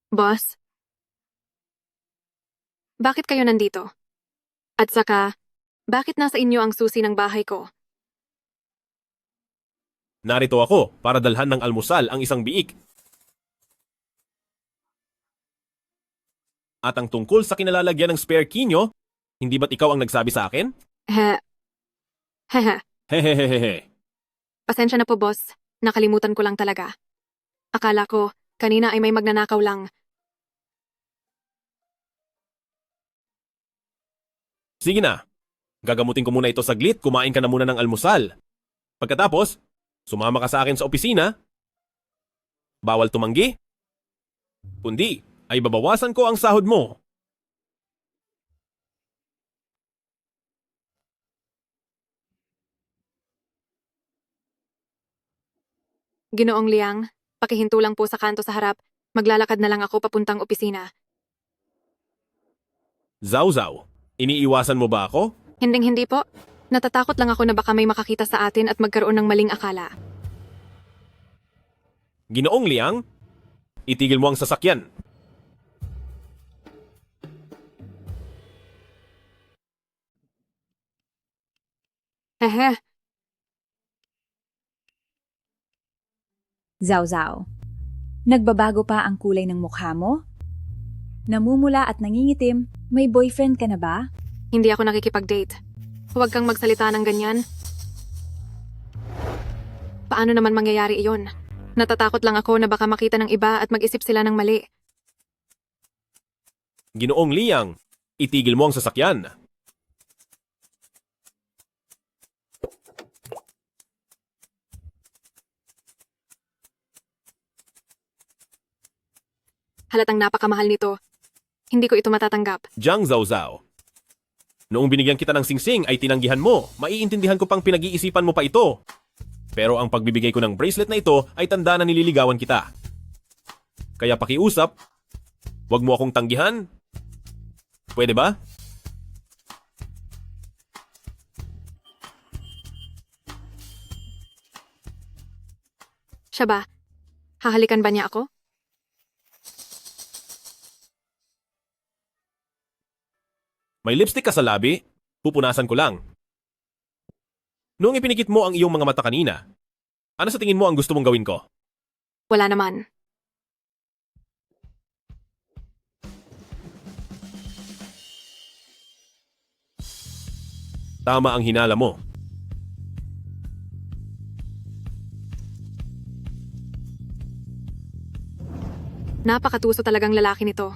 Boss? Bakit kayo nandito? At saka, bakit nasa inyo ang susi ng bahay ko? Narito ako para dalhan ng almusal ang isang biik. At ang tungkol sa kinalalagyan ng spare key nyo, hindi ba't ikaw ang nagsabi sa akin? Hehe. Hehehehe. Pasensya na po, boss. Nakalimutan ko lang talaga. Akala ko, kanina ay may magnanakaw lang. Sige na. Gagamutin ko muna ito saglit, kumain ka na muna ng almusal. Pagkatapos, sumama ka sa akin sa opisina. Bawal tumanggi. Kundi, ay babawasan ko ang sahod mo. Ginoong Liang, pakihinto lang po sa kanto sa harap. Maglalakad na lang ako papuntang opisina. Zhao Zhao, iniiwasan mo ba ako? Hinding-hindi po. Natatakot lang ako na baka may makakita sa atin at magkaroon ng maling akala. Ginoong Liang, itigil mo ang sasakyan. Hehe. Zhao Zhao, nagbabago pa ang kulay ng mukha mo? Namumula at nangingitim, may boyfriend ka na ba? Hindi ako nakikipag-date. Huwag kang magsalita ng ganyan. Paano naman mangyayari iyon? Natatakot lang ako na baka makita ng iba at mag-isip sila ng mali. Ginoong Liang, itigil mo ang sasakyan. Halatang napakamahal nito. Hindi ko ito matatanggap. Jiang Zhaozhao. Noong binigyan kita ng singsing ay tinanggihan mo. Maiintindihan ko pang pinag-iisipan mo pa ito. Pero ang pagbibigay ko ng bracelet na ito ay tanda na nililigawan kita. Kaya pakiusap, wag mo akong tanggihan. Pwede ba? Siya ba? Hahalikan ba niya ako? May lipstick ka sa labi? Pupunasan ko lang. Noong ipinikit mo ang iyong mga mata kanina, ano sa tingin mo ang gusto mong gawin ko? Wala naman. Tama ang hinala mo. Napakatuso talagang lalaki nito.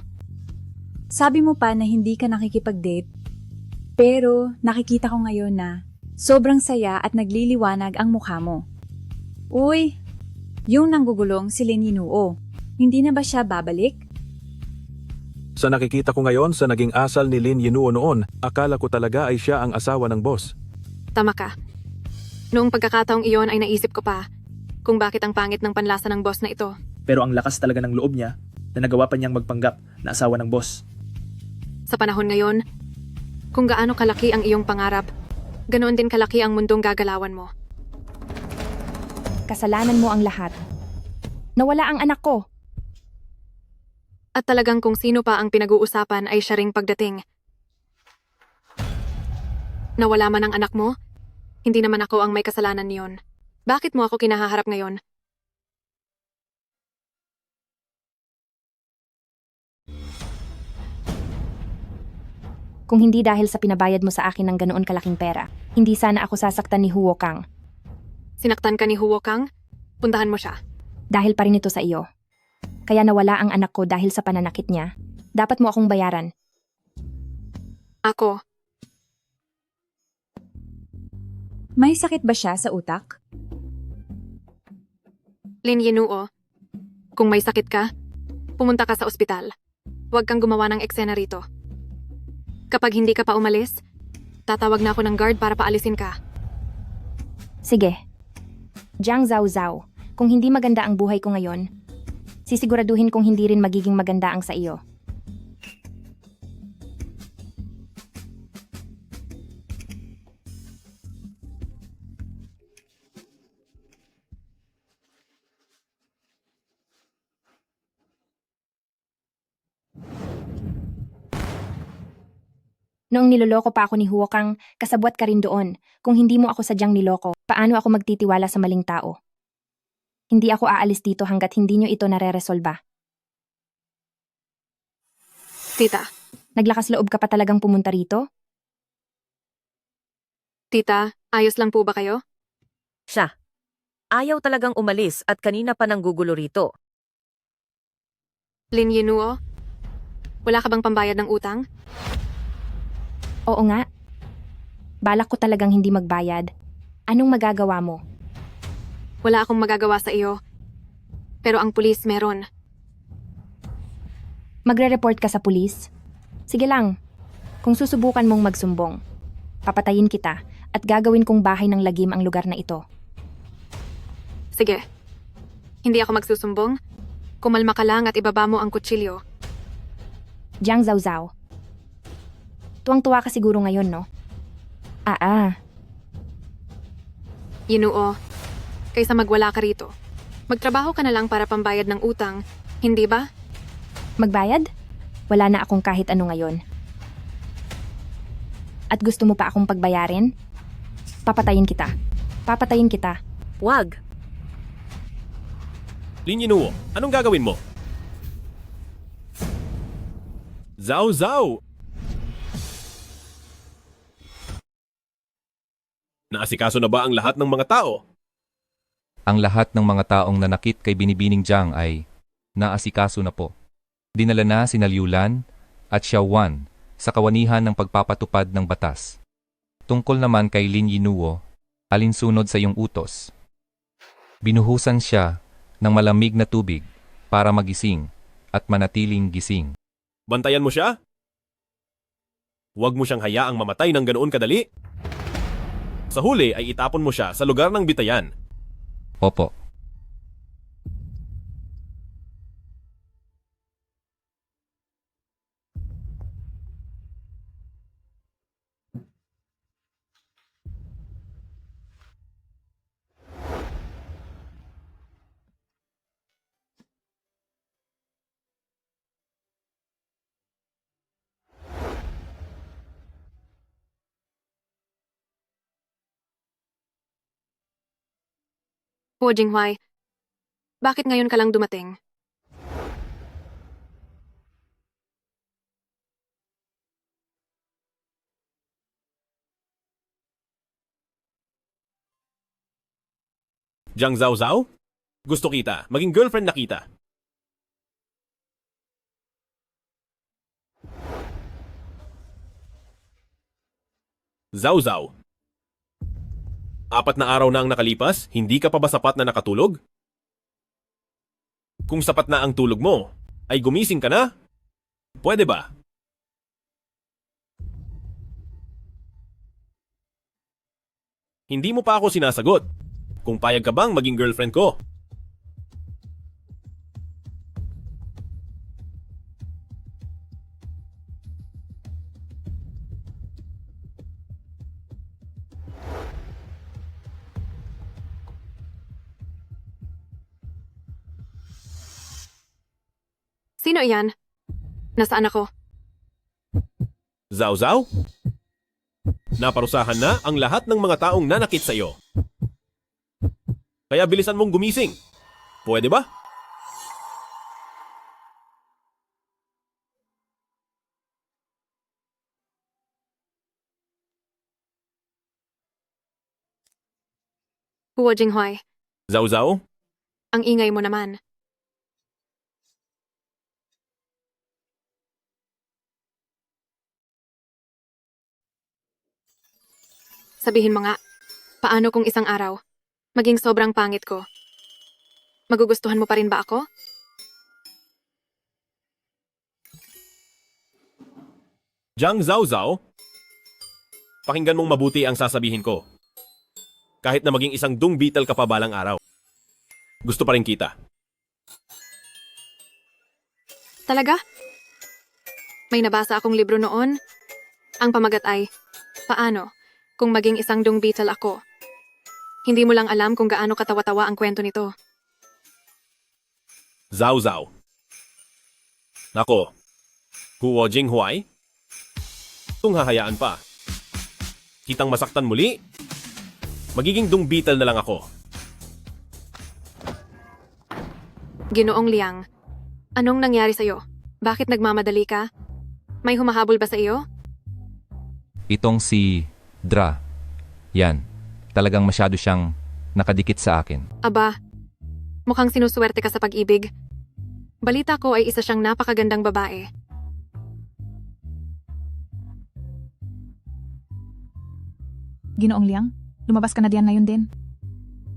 Sabi mo pa na hindi ka nakikipag-date, pero nakikita ko ngayon na sobrang saya at nagliliwanag ang mukha mo. Uy, yung nanggugulong si Lin Yinuo, hindi na ba siya babalik? Sa nakikita ko ngayon sa naging asal ni Lin Yinuo noon, akala ko talaga ay siya ang asawa ng boss. Tama ka. Noong pagkakataong iyon ay naisip ko pa kung bakit ang pangit ng panlasa ng boss na ito. Pero ang lakas talaga ng loob niya na nagawa pa niyang magpanggap na asawa ng boss. Sa panahon ngayon, kung gaano kalaki ang iyong pangarap, ganoon din kalaki ang mundong gagalawan mo. Kasalanan mo ang lahat. Nawala ang anak ko. At talagang kung sino pa ang pinag-uusapan ay siya ring pagdating. Nawala man ang anak mo, hindi naman ako ang may kasalanan niyon. Bakit mo ako kinahaharap ngayon? Kung hindi dahil sa pinabayad mo sa akin ng ganoon kalaking pera, hindi sana ako sasaktan ni Huo Kang. Sinaktan ka ni Huo Kang? Puntahan mo siya. Dahil pa rin ito sa iyo. Kaya nawala ang anak ko dahil sa pananakit niya. Dapat mo akong bayaran. Ako. May sakit ba siya sa utak? Lin Yinuo, kung may sakit ka, pumunta ka sa ospital. Huwag kang gumawa ng eksena rito. Kapag hindi ka pa umalis, tatawag na ako ng guard para paalisin ka. Sige. Jiang Zhaozhao, kung hindi maganda ang buhay ko ngayon, sisiguraduhin kong hindi rin magiging maganda ang sa iyo. Noong niloloko pa ako ni Huo Kang, kasabwat ka rin doon. Kung hindi mo ako sadyang niloko, paano ako magtitiwala sa maling tao? Hindi ako aalis dito hanggat hindi nyo ito nare-resolba. Tita. Naglakas loob ka pa talagang pumunta rito? Tita, ayos lang po ba kayo? Siya. Ayaw talagang umalis at kanina pa nanggugulo rito. Lin Yinuo, wala ka bang pambayad ng utang? Oo nga. Balak ko talagang hindi magbayad. Anong magagawa mo? Wala akong magagawa sa iyo. Pero ang pulis meron. Magre-report ka sa pulis? Sige lang. Kung susubukan mong magsumbong, papatayin kita at gagawin kong bahay ng lagim ang lugar na ito. Sige. Hindi ako magsusumbong. Kumalma ka lang at ibaba mo ang kutsilyo. Jiang Zhaozhao. Tuwang-tuwa ka siguro ngayon, no? Yinuo, kaysa magwala ka rito, magtrabaho ka na lang para pambayad ng utang, hindi ba? Magbayad? Wala na akong kahit ano ngayon. At gusto mo pa akong pagbayarin? Papatayin kita. Papatayin kita. Wag. Lin Yinuo, anong gagawin mo? Zhao! Naasikaso na ba ang lahat ng mga tao? Ang lahat ng mga taong nanakit kay Binibining Jiang ay naasikaso na po. Dinala na sina Liu Lan at Xiaowan sa kawanihan ng pagpapatupad ng batas. Tungkol naman kay Lin Yinuo, alinsunod sa iyong utos. Binuhusan siya ng malamig na tubig para magising at manatiling gising. Bantayan mo siya? Huwag mo siyang hayaang mamatay ng ganoon kadali. Sa huli ay itapon mo siya sa lugar ng bitayan. Opo. Huo Jinghuai, bakit ngayon ka lang dumating? Jiang Zhao Zhao? Gusto kita, maging girlfriend na kita. Zhao Zhao. 4 na araw na ang nakalipas, hindi ka pa ba sapat na nakatulog? Kung sapat na ang tulog mo, ay gumising ka na? Pwede ba? Hindi mo pa ako sinasagot. Kung payag ka bang maging girlfriend ko? Sino iyan? Nasaan ako? Zhao Zhao? Naparusahan na ang lahat ng mga taong nanakit sa iyo. Kaya bilisan mong gumising. Pwede ba? Huo Jinghuai, Zhao Zhao? ang ingay mo naman. Sabihin mo nga, paano kung isang araw, maging sobrang pangit ko? Magugustuhan mo pa rin ba ako? Jiang Zhao Zhao? Pakinggan mong mabuti ang sasabihin ko. Kahit na maging isang dung beetle ka pa balang araw. Gusto pa rin kita. Talaga? May nabasa akong libro noon. Ang pamagat ay, paano kung maging isang dung beetle ako? Hindi mo lang alam kung gaano katawa-tawa ang kwento nito. Zhao Zhao. Nako, Huo Jinghuai? Kung hahayaan pa. Kitang masaktan muli? Magiging dung beetle na lang ako. Ginoong Liang, anong nangyari sa'yo? Bakit nagmamadali ka? May humahabol ba sa iyo? Itong si Dra. Yan. Talagang masyado siyang nakadikit sa akin. Aba, mukhang sinuswerte ka sa pag-ibig. Balita ko ay isa siyang napakagandang babae. Ginoong Liang, lumabas ka na diyan ngayon din.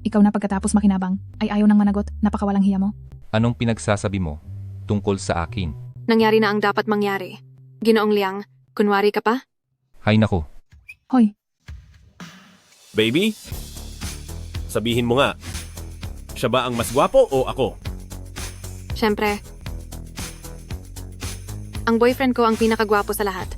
Ikaw na pagkatapos makinabang, ay ayaw nang managot, napakawalang hiya mo. Anong pinagsasabi mo tungkol sa akin? Nangyari na ang dapat mangyari. Ginoong Liang, kunwari ka pa? Hay nako. Hoy, Baby? Sabihin mo nga, siya ba ang mas gwapo o ako? Siyempre. Ang boyfriend ko ang pinakagwapo sa lahat.